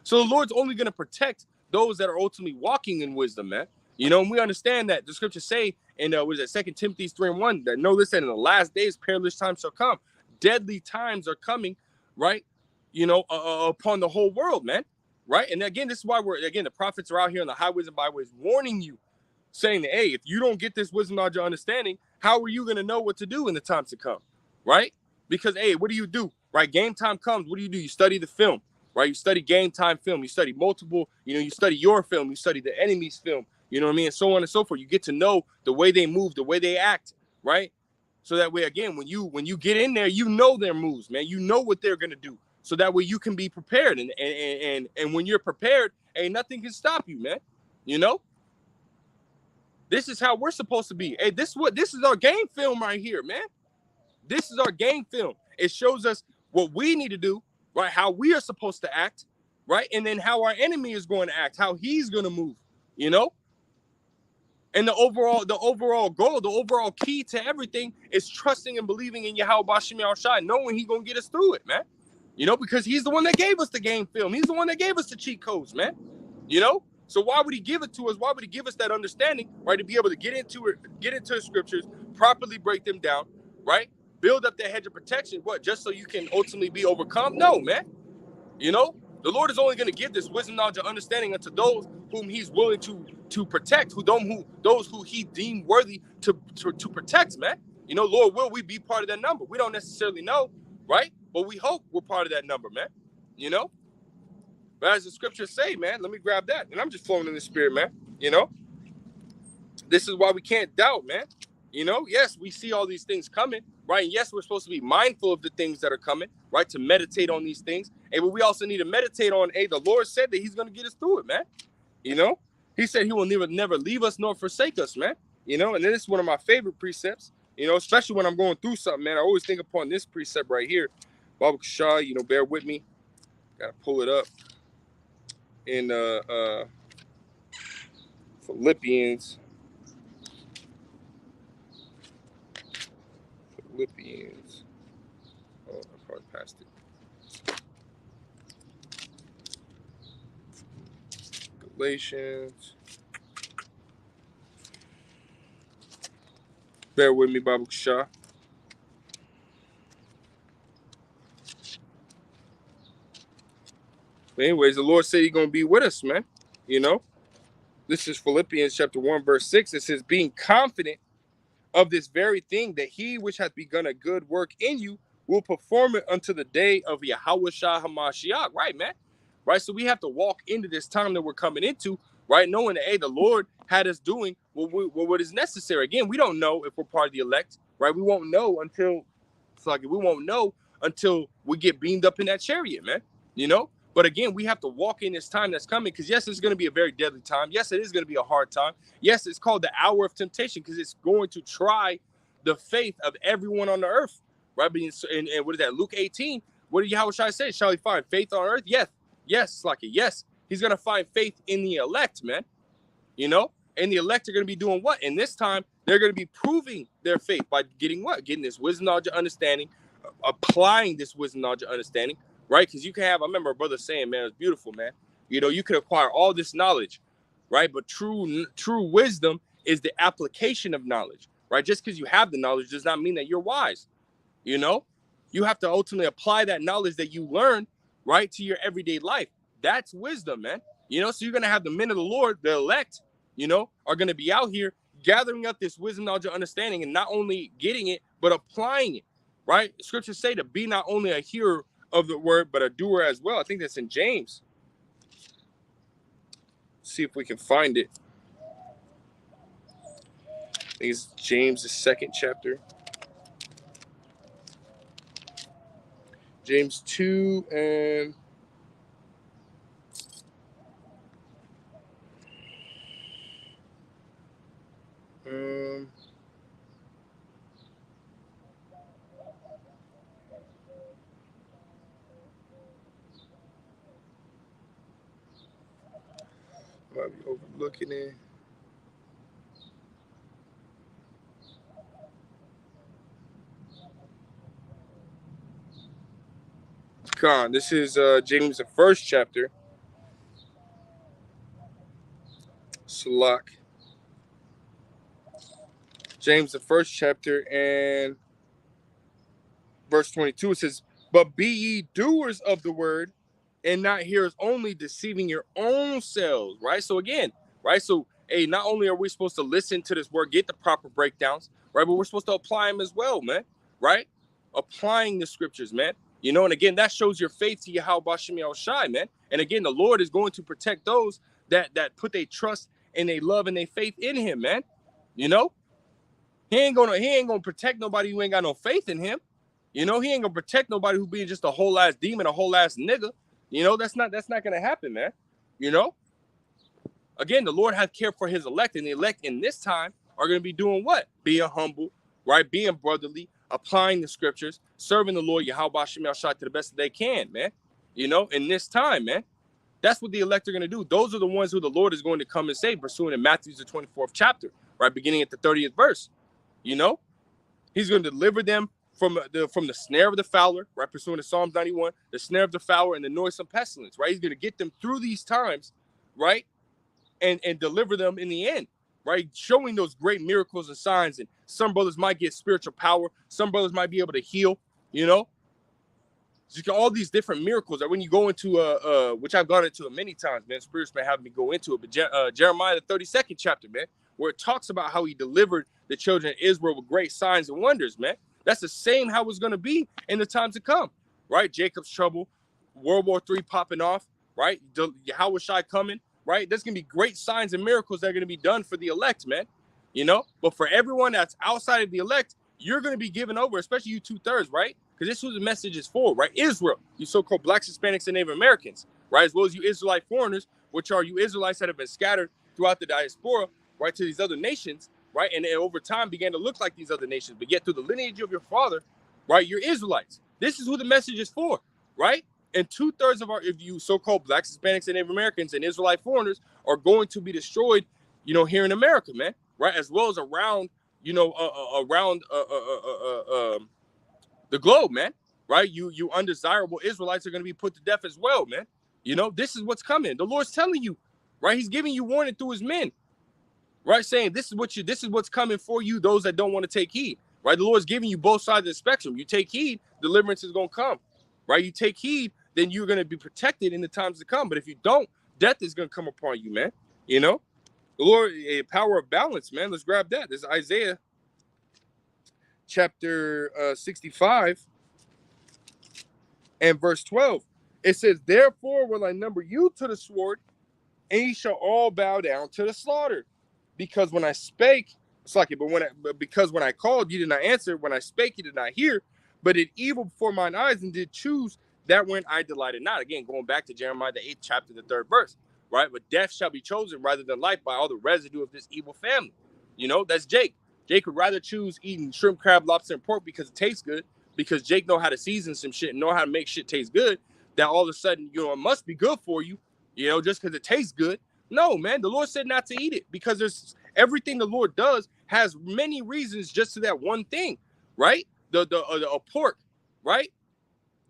So the Lord's only going to protect those that are ultimately walking in wisdom, man. You know, and we understand that the scriptures say in, 2 Timothy 3:1, that know this, that in the last days, perilous times shall come. Deadly times are coming, right? You know, upon the whole world, man. Right? And again, this is why the prophets are out here on the highways and byways warning you, saying that, hey, if you don't get this wisdom, knowledge, and understanding, how are you going to know what to do in the times to come? Right? Because, hey, what do? Right? Game time comes. What do? You study the film. Right? You study game time film. You study multiple, you study your film. You study the enemy's film. You know what I mean? And so on and so forth. You get to know the way they move, the way they act, right? So that way, again, when you get in there, you know their moves, man. You know what they're going to do. So that way you can be prepared. And when you're prepared, ain't nothing can stop you, man. You know? This is how we're supposed to be. Hey, this is our game film right here, man. This is our game film. It shows us what we need to do, right? How we are supposed to act, right? And then how our enemy is going to act, how he's going to move, you know? And the overall goal, the overall key to everything is trusting and believing in Yahweh Ba'ashem Yahushai, knowing he's going to get us through it, man. You know, because he's the one that gave us the game film. He's the one that gave us the cheat codes, man. You know? So why would he give it to us? Why would he give us that understanding, right? To be able to get into the scriptures, properly break them down, right? Build up that hedge of protection. What? Just so you can ultimately be overcome? No, man. You know, the Lord is only going to give this wisdom, knowledge, and understanding unto those whom he's willing to protect, those who he deemed worthy to protect, man. You know, Lord, will we be part of that number? We don't necessarily know, right? But we hope we're part of that number, man. You know? But as the scriptures say, man, let me grab that. And I'm just flowing in the spirit, man. You know, this is why we can't doubt, man. You know, yes, we see all these things coming, right? And yes, we're supposed to be mindful of the things that are coming, right? To meditate on these things. And but we also need to meditate on, hey, the Lord said that he's going to get us through it, man. You know, he said he will never leave us nor forsake us, man. You know, and then this is one of my favorite precepts, you know, especially when I'm going through something, man. I always think upon this precept right here. Baba Shah, you know, bear with me. Got to pull it up in Philippians. Oh, I probably passed it. Galatians. Bear with me, Baba Shah. But anyways, the Lord said he's going to be with us, man. You know, this is Philippians chapter 1, verse 6. It says, being confident of this very thing, that he which hath begun a good work in you will perform it unto the day of Yahushua HaMashiach. Right, man? Right? So we have to walk into this time that we're coming into, right? Knowing that, hey, the Lord had us doing what is necessary. Again, we don't know if we're part of the elect, right? We won't know until, we get beamed up in that chariot, man. You know? But again, we have to walk in this time that's coming because, yes, it's going to be a very deadly time. Yes, it is going to be a hard time. Yes, it's called the hour of temptation because it's going to try the faith of everyone on the earth, right? And what is that? Luke 18. What did Yahushua say? Shall he find faith on earth? Yes. Yes, like it. Yes. He's going to find faith in the elect, man. You know? And the elect are going to be doing what? And this time, they're going to be proving their faith by getting what? Getting this wisdom, knowledge, and understanding, applying this wisdom, knowledge, and understanding, right? Because you can have, I remember a brother saying, man, it's beautiful, man. You know, you can acquire all this knowledge, right? But true wisdom is the application of knowledge, right? Just because you have the knowledge does not mean that you're wise. You know, you have to ultimately apply that knowledge that you learn, right, to your everyday life. That's wisdom, man. You know, so you're going to have the men of the Lord, the elect, you know, are going to be out here gathering up this wisdom, knowledge, and understanding, and not only getting it, but applying it, right? Scriptures say to be not only a hearer of the word, but a doer as well. I think that's in James. See if we can find it. I think it's James, the 2nd chapter. James 2 and might be overlooking it. This is James, the 1st chapter. Salak. James, the 1st chapter, and verse 22, it says, but be ye doers of the word and not hearers only, deceiving your own selves, right? So again, right? So, hey, not only are we supposed to listen to this word, get the proper breakdowns, right? But we're supposed to apply them as well, man, right? Applying the scriptures, man. You know, and again, that shows your faith to Yahweh Bashim Yahushai, man. And again, the Lord is going to protect those that put their trust and they love and they faith in him, man. You know, he ain't gonna protect nobody who ain't got no faith in him. You know, he ain't gonna protect nobody who being just a whole ass demon, a whole ass nigga. You know, that's not gonna happen, man. You know, again, the Lord has care for his elect, and the elect in this time are gonna be doing what? Being humble, right? Being brotherly, applying the scriptures, serving the Lord Yahweh Shem Shai to the best that they can, man. You know, in this time, man. That's what the elect are gonna do. Those are the ones who the Lord is going to come and save, pursuing in Matthew's the 24th chapter, right? Beginning at the 30th verse. You know, he's going to deliver them from the snare of the fowler, right? Pursuing to Psalms 91, the snare of the fowler and the noisome pestilence, right? He's going to get them through these times, right? And deliver them in the end, right? Showing those great miracles and signs. And some brothers might get spiritual power. Some brothers might be able to heal, you know? So you get all these different miracles that when you go into, which I've gone into many times, man, spirits may have me go into it, but Jeremiah, the 32nd chapter, man, where it talks about how he delivered the children of Israel with great signs and wonders, man. That's the same how it's going to be in the time to come, right? Jacob's trouble, World War III popping off, right? Yahweh Shai coming, right? There's going to be great signs and miracles that are going to be done for the elect, man. You know, but for everyone that's outside of the elect, you're going to be given over, especially you 2/3, right? Because this is what the message is for, right? Israel, you so-called blacks, Hispanics, and Native Americans, right? As well as you Israelite foreigners, which are you Israelites that have been scattered throughout the diaspora, right, to these other nations, right? And over time began to look like these other nations, but yet through the lineage of your father, right, you're Israelites. This is who the message is for, right? And 2/3 of our, if you so-called blacks, Hispanics, and Native Americans and Israelite foreigners are going to be destroyed, you know, here in America, man, right? As well as around, you know, around the globe, man, right? You undesirable Israelites are going to be put to death as well, man. You know, this is what's coming. The Lord's telling you, right? He's giving you warning through his men, right? Saying this is what's coming for you, those that don't want to take heed, right? The Lord's giving you both sides of the spectrum. You take heed, deliverance is going to come, right? You take heed, then you're going to be protected in the times to come. But if you don't, death is going to come upon you, man. You know, the Lord, a power of balance, man. Let's grab that. This is Isaiah chapter 65 and verse 12. It says, therefore will I number you to the sword, and ye shall all bow down to the slaughter. Because when I spake, it's like it, because when I called, you did not answer. When I spake, you did not hear. But did evil before mine eyes, and did choose that when I delighted not. Again, going back to Jeremiah, the 8th chapter, the 3rd verse, right? But death shall be chosen rather than life by all the residue of this evil family. You know, that's Jake. Jake would rather choose eating shrimp, crab, lobster, and pork because it tastes good, because Jake know how to season some shit and know how to make shit taste good, that all of a sudden, you know, it must be good for you, you know, just because it tastes good. No, man, the Lord said not to eat it, because there's everything the Lord does has many reasons just to that one thing, right? The pork, right?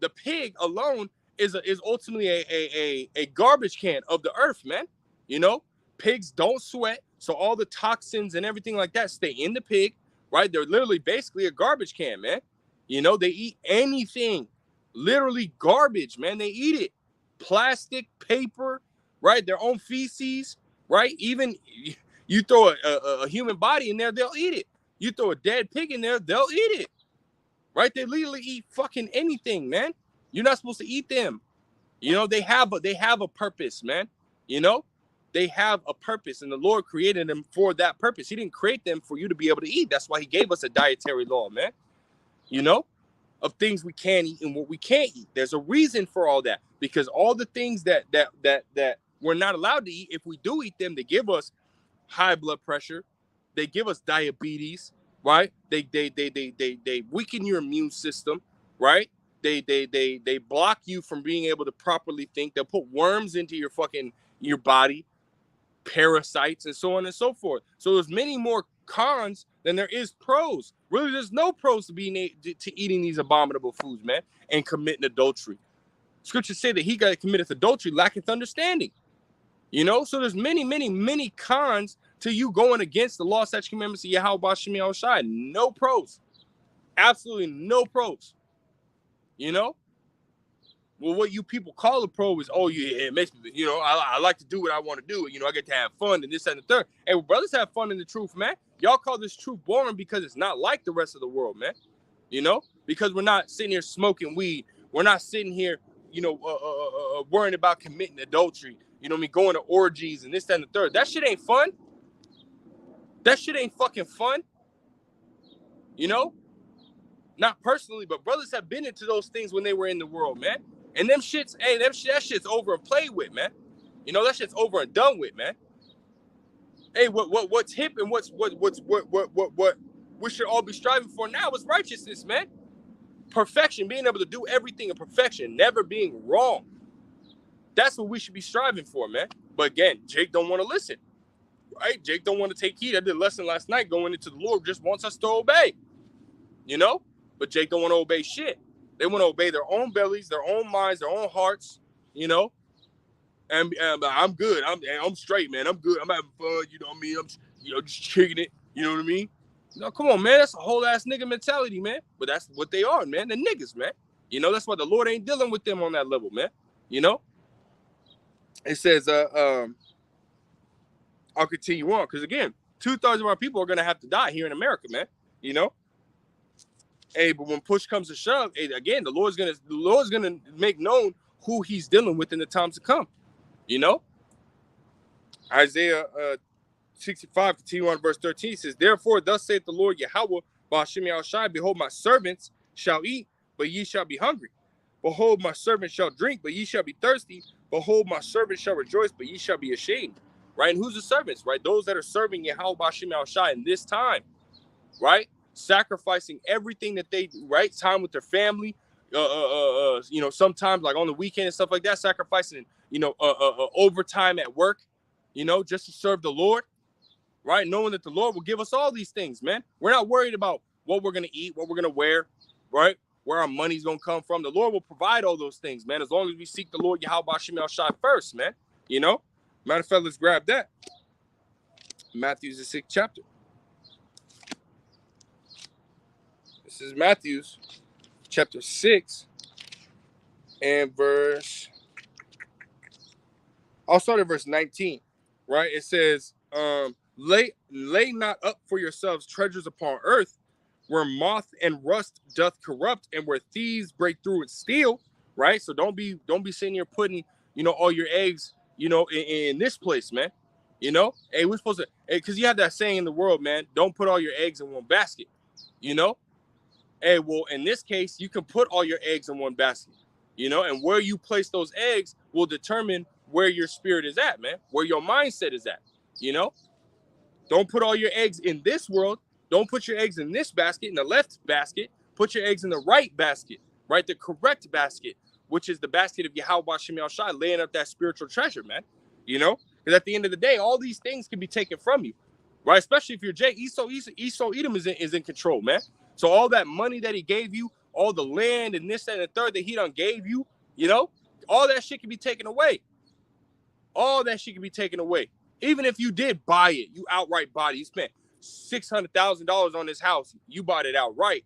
The pig alone is ultimately a garbage can of the earth, man. You know, pigs don't sweat, so all the toxins and everything like that stay in the pig, right? They're literally basically a garbage can, man. You know, they eat anything, literally garbage, man. They eat it, plastic, paper, right? Their own feces, right? Even you throw a human body in there, they'll eat it. You throw a dead pig in there, they'll eat it, right? They literally eat fucking anything, man. You're not supposed to eat them. You know, they have a purpose, man. You know, they have a purpose, and the Lord created them for that purpose. He didn't create them for you to be able to eat. That's why he gave us a dietary law, man. You know, of things we can eat and what we can't eat. There's a reason for all that, because all the things that we're not allowed to eat, if we do eat them, they give us high blood pressure, they give us diabetes, right? They weaken your immune system, right? They block you from being able to properly think. They'll put worms into your body, parasites, and so on and so forth. So there's many more cons than there is pros. Really, there's no pros to eating these abominable foods, man, and committing adultery. Scriptures say that he that committeth adultery lacketh understanding. You know, so there's many cons to you going against the law, statutes, commandments of Yahweh Bashim Yahushai. No pros, absolutely no pros. You know, well, what you people call a pro is, oh yeah, it makes me, you know, I like to do what I want to do. You know, I get to have fun and this and the third. Hey, well, brothers have fun in the truth, man. Y'all call this truth boring because it's not like the rest of the world, man. You know, because we're not sitting here smoking weed. We're not sitting here, you know, worrying about committing adultery. You know what I mean? Going to orgies and this and the third. That shit ain't fun. That shit ain't fucking fun. You know? Not personally, but brothers have been into those things when they were in the world, man. And them shits, hey, that shit's over and played with, man. You know, that shit's over and done with, man. Hey, what's hip and what we should all be striving for now is righteousness, man. Perfection, being able to do everything in perfection, never being wrong. That's what we should be striving for, man. But again, Jake don't want to listen, right? Jake don't want to take heed. I did a lesson last night going into the Lord just wants us to obey, you know? But Jake don't want to obey shit. They want to obey their own bellies, their own minds, their own hearts, you know? And I'm good. I'm straight, man. I'm good. I'm having fun, you know what I mean? I'm, you know, just kicking it, you know what I mean? No, come on, man. That's a whole ass nigga mentality, man. But that's what they are, man. They're niggas, man. You know, that's why the Lord ain't dealing with them on that level, man. You know? It says, I'll continue on, because again, 2/3 of our people are gonna have to die here in America, man. You know. Hey, but when push comes to shove, hey, again, the Lord's gonna make known who He's dealing with in the times to come. You know, Isaiah 65, continue on verse 13, says, therefore, thus saith the Lord Yahweh, Ba'ashem Yahushai, behold, my servants shall eat, but ye shall be hungry. Behold, my servants shall drink, but ye shall be thirsty. Behold, my servants shall rejoice, but ye shall be ashamed. Right? And who's the servants? Right? Those that are serving Yahweh Ba'ashem Yahushai in this time. Right? Sacrificing everything that they do, right? Time with their family, you know, sometimes like on the weekend and stuff like that, sacrificing, you know, overtime at work, you know, just to serve the Lord. Right? Knowing that the Lord will give us all these things, man. We're not worried about what we're going to eat, what we're going to wear, right? Where our money's going to come from. The Lord will provide all those things, man, as long as we seek the Lord Yahweh Ba'ashem Yahushai first, man. You know? Matter of fact, let's grab that. Matthew's the 6th chapter. This is Matthew's chapter 6 and verse... I'll start at verse 19, right? It says... Lay not up for yourselves treasures upon earth, where moth and rust doth corrupt, and where thieves break through and steal. Right. So don't be sitting here putting, you know, all your eggs, you know, in this place, man. You know, hey, we're supposed to, because you have that saying in the world, man. Don't put all your eggs in one basket. You know, hey, well, in this case, you can put all your eggs in one basket. You know, and where you place those eggs will determine where your spirit is at, man. Where your mindset is at. You know. Don't put all your eggs in this world. Don't put your eggs in this basket, in the left basket. Put your eggs in the right basket, right? The correct basket, which is the basket of Yahweh Ba'ashem Yahushai, laying up that spiritual treasure, man. You know? Because at the end of the day, all these things can be taken from you, right? Especially if you're Jay. Esau Edom is in control, man. So all that money that he gave you, all the land and this, that, and the third that he done gave you, you know? All that shit can be taken away. All that shit can be taken away. Even if you did buy it, you outright bought it. You spent $600,000 on this house. You bought it outright,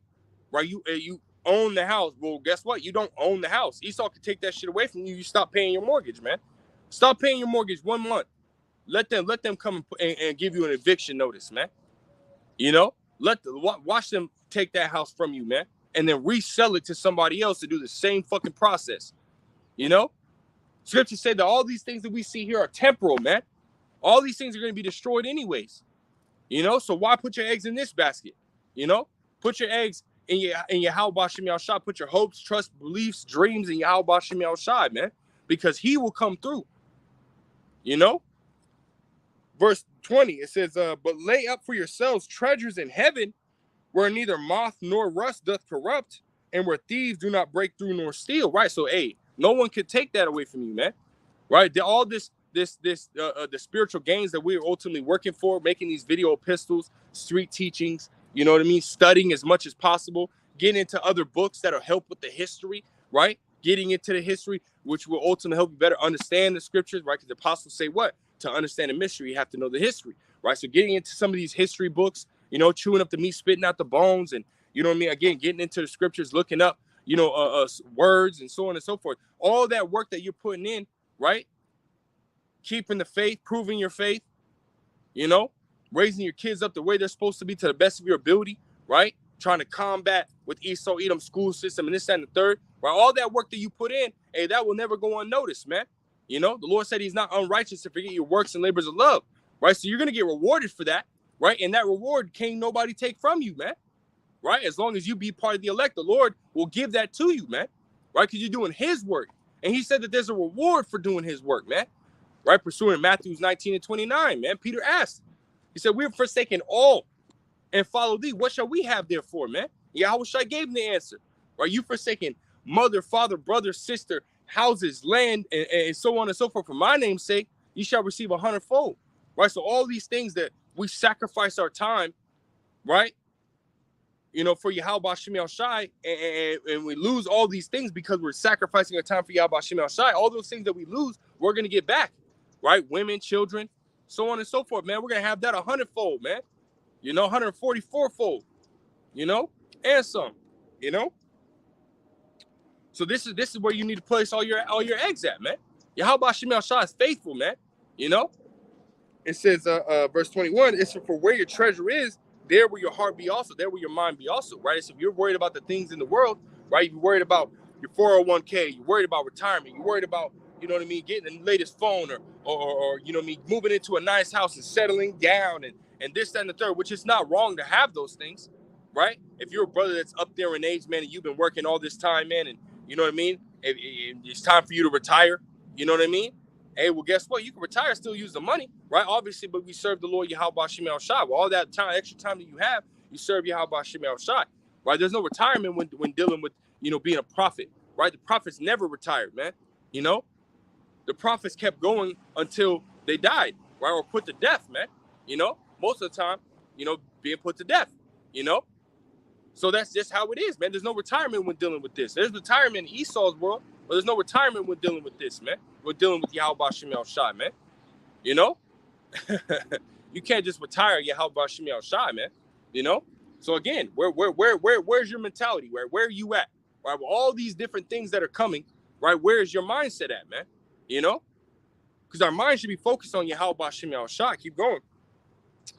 right? You own the house. Well, guess what? You don't own the house. Esau can take that shit away from you. You stop paying your mortgage, man. Stop paying your mortgage 1 month. Let them come and give you an eviction notice, man. You know, watch them take that house from you, man, and then resell it to somebody else to do the same fucking process. You know, Scripture said that all these things that we see here are temporal, man. All these things are going to be destroyed anyways, you know. So why put your eggs in this basket? You know, put your eggs in Yahweh Ba'ashem Yahushai. Put your hopes, trust, beliefs, dreams in Yahweh Ba'ashem Yahushai, man, because He will come through. You know. Verse 20, it says, "But lay up for yourselves treasures in heaven, where neither moth nor rust doth corrupt, and where thieves do not break through nor steal." Right. So, hey, no one can take that away from you, man. Right. All the spiritual gains that we're ultimately working for, making these video epistles, street teachings, you know what I mean? Studying as much as possible, getting into other books that'll help with the history, right? Getting into the history, which will ultimately help you better understand the scriptures, right? Because the apostles say what? To understand the mystery, you have to know the history, right? So getting into some of these history books, you know, chewing up the meat, spitting out the bones, and you know what I mean? Again, getting into the scriptures, looking up, you know, words and so on and so forth. All that work that you're putting in, right? Keeping the faith, proving your faith, you know, raising your kids up the way they're supposed to be to the best of your ability, right? Trying to combat with Esau Edom school system and this, that, and the third, right? All that work that you put in, hey, that will never go unnoticed, man. You know, the Lord said He's not unrighteous to forget your works and labors of love, right? So you're going to get rewarded for that, right? And that reward can't nobody take from you, man, right? As long as you be part of the elect, the Lord will give that to you, man, right? Because you're doing His work. And He said that there's a reward for doing His work, man. Right, pursuing Matthew 19 and 29, man. Peter asked, he said, "We have forsaken all and follow thee. What shall we have therefore, man?" Yahushua gave him the answer. Right, you forsaken mother, father, brother, sister, houses, land, and so on and so forth. For my name's sake, you shall receive 100-fold. Right, so all these things that we sacrifice our time, right, you know, for Yahweh Ba'ashem Yahushai, and we lose all these things because we're sacrificing our time for Yahweh Ba'ashem Yahushai. All those things that we lose, we're going to get back. Right? Women, children, so on and so forth, man. We're going to have that 100-fold, man. You know, 144-fold, you know, and some, you know. So this is where you need to place all your eggs at, man. Yahweh Ba'ashem Yahushai is faithful, man. You know, it says, verse 21, it's for where your treasure is, there will your heart be also, there will your mind be also, right? So if you're worried about the things in the world, right? You're worried about your 401k, you're worried about retirement, you're worried about, you know what I mean, getting the latest phone or you know what I mean, moving into a nice house and settling down and this, that, and the third, which is not wrong to have those things, right? If you're a brother that's up there in age, man, and you've been working all this time, man, and you know what I mean, it's time for you to retire, you know what I mean? Hey, well, guess what? You can retire, still use the money, right? Obviously, but we serve the Lord Yahweh Shem El Shai. Well, all that time, extra time that you have, you serve Yahweh Shem El Shai, right? There's no retirement when dealing with, you know, being a prophet, right? The prophets never retired, man. You know, the prophets kept going until they died, right? Or put to death, man. You know, most of the time, you know, being put to death, you know? So that's just how it is, man. There's no retirement when dealing with this. There's retirement in Esau's world, but there's no retirement when dealing with this, man. We're dealing with Yahweh Shem El Shai, man. You know? You can't just retire Yahweh Shem El Shai, man. You know? So again, where's your mentality? Where are you at? Right? With all these different things that are coming, right? Where is your mindset at, man? You know? Because our mind should be focused on Yahweh Shem El Shai. Keep going.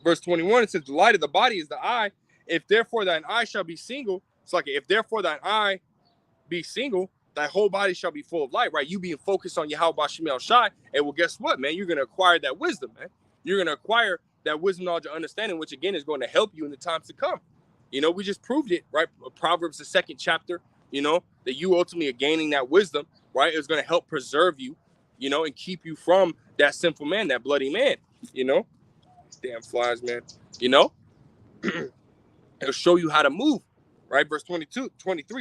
Verse 21, it says, the light of the body is the eye. If therefore thine eye shall be single, it's like, if therefore thine eye be single, thy whole body shall be full of light, right? You being focused on Yahweh Shem El Shai, and well, guess what, man? You're going to acquire that wisdom, man. You're going to acquire that wisdom, knowledge, and understanding, which again is going to help you in the times to come. You know, we just proved it, right? Proverbs, the 2nd chapter, you know, that you ultimately are gaining that wisdom, right? It's going to help preserve you, you know, and keep you from that sinful man, that bloody man, you know? Damn flies, man. You know? It'll show you how to move, right? Verse 23,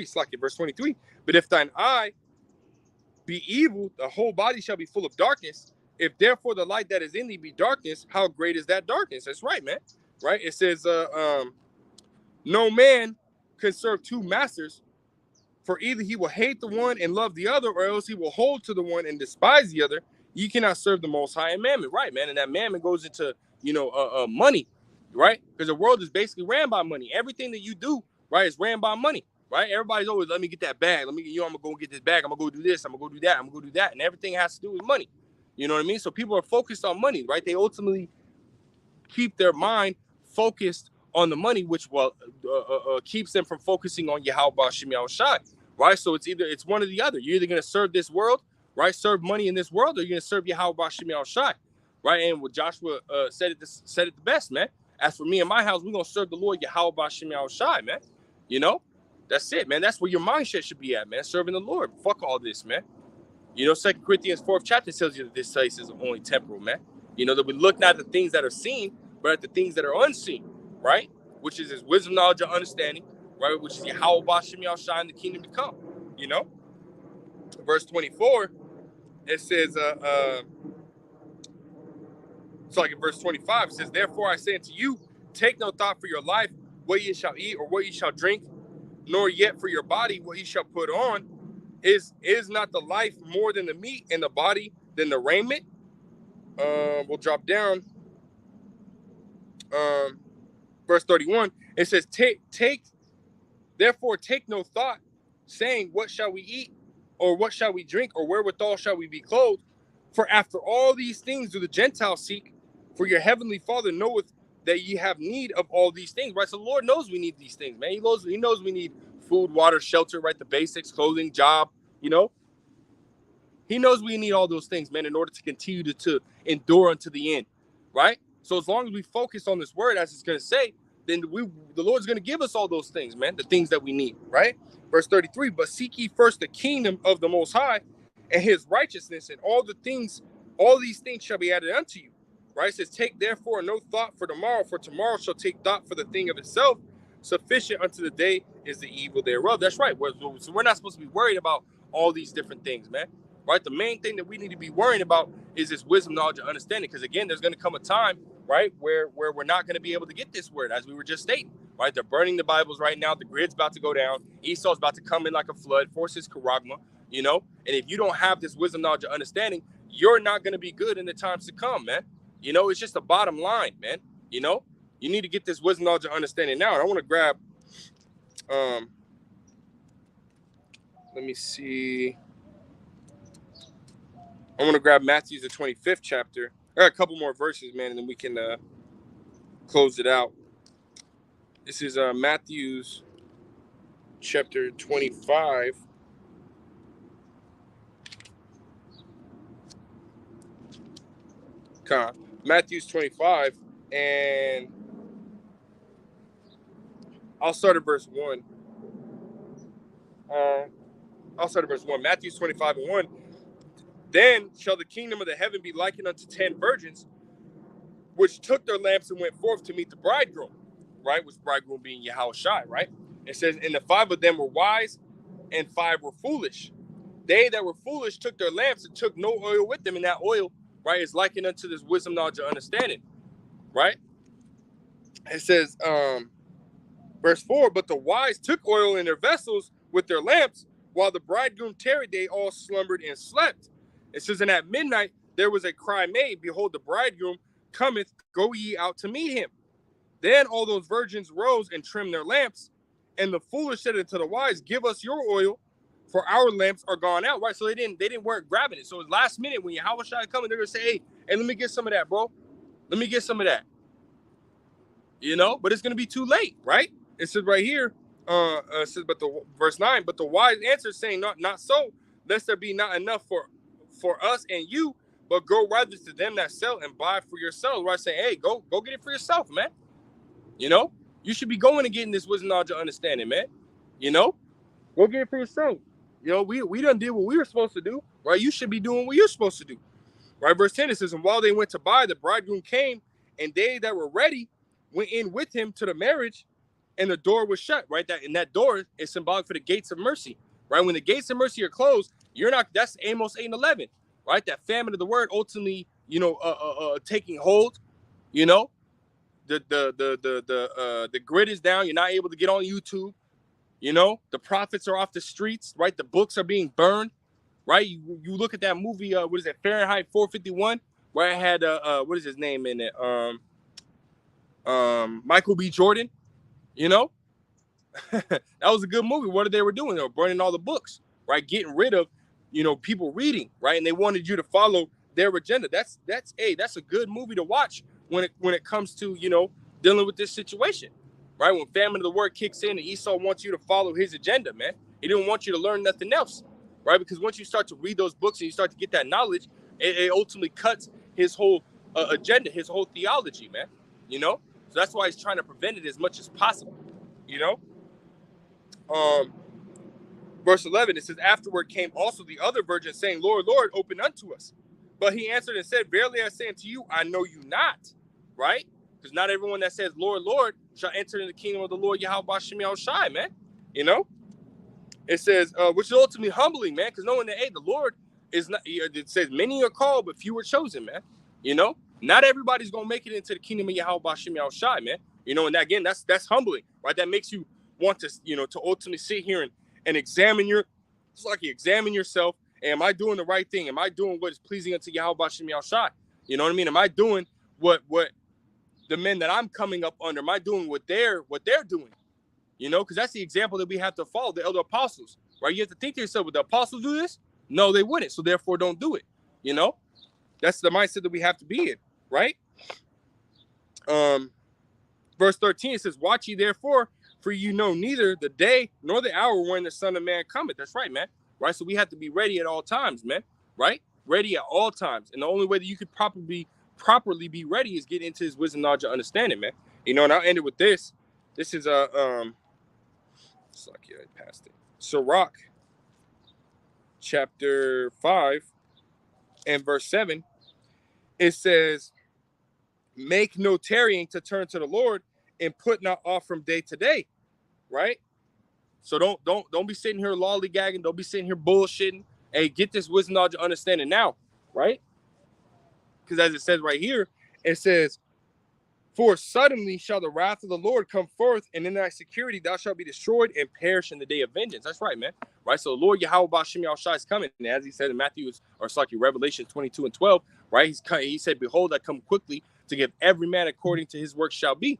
it's like verse 23. But if thine eye be evil, the whole body shall be full of darkness. If therefore the light that is in thee be darkness, how great is that darkness? That's right, man. Right? It says, no man can serve two masters, for either he will hate the one and love the other, or else he will hold to the one and despise the other. You cannot serve the Most High and mammon, right, man? And that mammon goes into, you know, money, right? Because the world is basically ran by money. Everything that you do, right, is ran by money, right? Everybody's always, let me get that bag. Let me, you know, I'm gonna go get this bag. I'm gonna go do this. I'm gonna go do that. I'm gonna go do that. And everything has to do with money. You know what I mean? So people are focused on money, right? They ultimately keep their mind focused on the money, which keeps them from focusing on Yahweh Shem El Shai, right? So it's one or the other. You're either gonna serve this world, right? Serve money in this world, or you're gonna serve Yahweh Shem El Shai, right? And what Joshua said it the best, man. As for me and my house, we're gonna serve the Lord Yahweh Shem El Shai, man. You know, that's it, man. That's where your mindset should be at, man. Serving the Lord. Fuck all this, man. You know, 2 Corinthians 4th chapter tells you that this place is only temporal, man. You know, that we look not at the things that are seen, but at the things that are unseen, right? Which is his wisdom, knowledge, and understanding, right? Which is Yahweh Shem El Shai in the kingdom to come, you know? Verse 24, it says, so like in verse 25, it says, therefore I say unto you, take no thought for your life, what ye shall eat or what ye shall drink, nor yet for your body what ye shall put on. Is not the life more than the meat, and the body than the raiment? We'll drop down. Verse 31, it says, therefore take no thought, saying, what shall we eat, or what shall we drink, or wherewithal shall we be clothed? For after all these things do the Gentiles seek, for your heavenly Father knoweth that ye have need of all these things, right? So the Lord knows we need these things, man. He knows we need food, water, shelter, right? The basics, clothing, job, you know? He knows we need all those things, man, in order to continue to endure unto the end, right? So as long as we focus on this word, as it's going to say, then the Lord's going to give us all those things, man, the things that we need, right? Verse 33, but seek ye first the kingdom of the Most High and his righteousness, and all these things shall be added unto you, right? It says, take therefore no thought for tomorrow shall take thought for the thing of itself. Sufficient unto the day is the evil thereof. That's right. So we're not supposed to be worried about all these different things, man. Right? The main thing that we need to be worrying about is this wisdom, knowledge, and understanding. Because again, there's going to come a time, right, where we're not going to be able to get this word, as we were just stating. Right? They're burning the Bibles right now. The grid's about to go down. Esau's about to come in like a flood, force his charagma, you know. And if you don't have this wisdom, knowledge, and understanding, you're not going to be good in the times to come, man. You know, it's just the bottom line, man. You know, you need to get this wisdom, knowledge, and understanding now. And I want to grab, let me see. I want to grab Matthew, the 25th chapter. I got a couple more verses, man, and then we can close it out. This is Matthew's chapter 25. Matthew's 25, and I'll start at verse 1. Matthew's 25 and 1. Then shall the kingdom of the heaven be likened unto 10 virgins, which took their lamps and went forth to meet the bridegroom, right? Which bridegroom being Yahushua, right? It says, and the 5 of them were wise, and 5 were foolish. They that were foolish took their lamps and took no oil with them, and that oil, right, is likened unto this wisdom, knowledge, and understanding, right? It says, verse 4, but the wise took oil in their vessels with their lamps, while the bridegroom tarried, they all slumbered and slept. It says, and at midnight there was a cry made, behold, the bridegroom cometh, go ye out to meet him. Then all those virgins rose and trimmed their lamps, and the foolish said unto the wise, give us your oil, for our lamps are gone out. Right? So they weren't grabbing it. So it was last minute when Yahushua coming, they're gonna say, hey, let me get some of that, bro. Let me get some of that. You know, but it's gonna be too late, right? It says right here, it says, but the verse 9, but the wise answered, saying, not so, lest there be not enough for us and you, but go rather to them that sell and buy for yourselves. Right? Saying, hey, go get it for yourself, man. You know, you should be going and getting this wisdom, knowledge, and understanding, man. You know, go get it for yourself. You know, we done did what we were supposed to do, right? You should be doing what you're supposed to do, right? Verse 10, it says, and while they went to buy, the bridegroom came, and they that were ready went in with him to the marriage, and the door was shut, right? That door is symbolic for the gates of mercy, right? When the gates of mercy are closed, you're not. That's Amos 8 and 11, right? That famine of the word ultimately, you know, taking hold. You know, the grid is down. You're not able to get on YouTube. You know, the prophets are off the streets, right? The books are being burned, right? You look at that movie, what is it, Fahrenheit 451, where I had what is his name in it? Michael B. Jordan. You know, that was a good movie. What they were doing? They were burning all the books, right? Getting rid of, you know, people reading, right? And they wanted you to follow their agenda. That's a good movie to watch when it comes to, you know, dealing with this situation, right? When famine of the word kicks in and Esau wants you to follow his agenda, man. He didn't want you to learn nothing else, right? Because once you start to read those books and you start to get that knowledge, it ultimately cuts his whole agenda, his whole theology, man. You know, so that's why he's trying to prevent it as much as possible. You know, verse 11, it says, afterward came also the other virgins, saying, Lord, Lord, open unto us. But he answered and said, verily I say unto you, I know you not. Right? Because not everyone that says, Lord, Lord, shall enter in the kingdom of the Lord Yahweh Shem Shai, man. You know? It says, which is ultimately humbling, man, because knowing that, hey, the Lord is not, it says, many are called, but few are chosen, man. You know? Not everybody's going to make it into the kingdom of Yahweh Shem Shai, man. You know, and that, again, that's humbling, right? That makes you want to, you know, to ultimately sit here and examine it's like you examine yourself. Am I doing the right thing? Am I doing what is pleasing unto Yahweh Shem Shai? You know what I mean? Am I doing what the men that I'm coming up under, am I doing what they're doing? You know, because that's the example that we have to follow, the elder apostles, right? You have to think to yourself, would the apostles do this? No, they wouldn't. So therefore, don't do it. You know, that's the mindset that we have to be in, right? Verse 13, it says, watch ye therefore, for you know neither the day nor the hour when the Son of Man cometh. That's right, man. Right? So we have to be ready at all times, man. Right? Ready at all times. And the only way that you could properly be ready is get into his wisdom, knowledge, and understanding, man. You know, and I'll end it with this. This is it's like, yeah, I passed it. Sirach, chapter 5 and verse 7. It says, make no tarrying to turn to the Lord, and put not off from day to day. Right? So don't be sitting here lollygagging. Don't be sitting here bullshitting. Hey, get this wisdom, knowledge, and understanding now. Right? Because as it says right here, it says, for suddenly shall the wrath of the Lord come forth, and in thy security thou shalt be destroyed and perish in the day of vengeance. That's right, man. Right? So Lord Yahweh Shem Shai is coming. And as he said in Revelation 22 and 12, right? He said, behold, I come quickly to give every man according to his work shall be.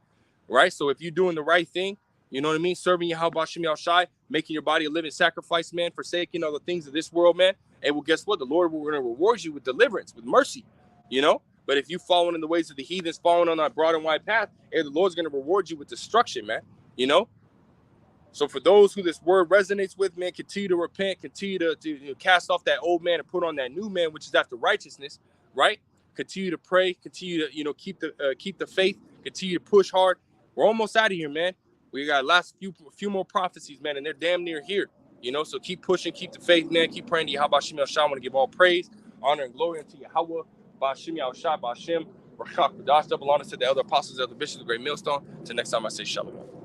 Right? So if you're doing the right thing, you know what I mean? Serving Yahweh Shem Shai, making your body a living sacrifice, man, forsaking all the things of this world, man. And well, guess what? The Lord will reward you with deliverance, with mercy, you know? But if you following in the ways of the heathens, following on that broad and wide path, the Lord's going to reward you with destruction, man. You know? So for those who this word resonates with, man, continue to repent, continue to cast off that old man and put on that new man, which is after righteousness, right? Continue to pray. Continue to, keep the faith. Continue to push hard. We're almost out of here, man. We got last few more prophecies, man, and they're damn near here. So keep pushing, keep the faith, man. Keep praying to Yahweh Shem Yahshua. I want to give all praise, honor, and glory unto Yahweh, Ba'ashem Yahushua, Ba'ashem, Rakak, B'dash, double honor to the elder apostles, elder bishops, the great millstone. Till next time, I say shalom.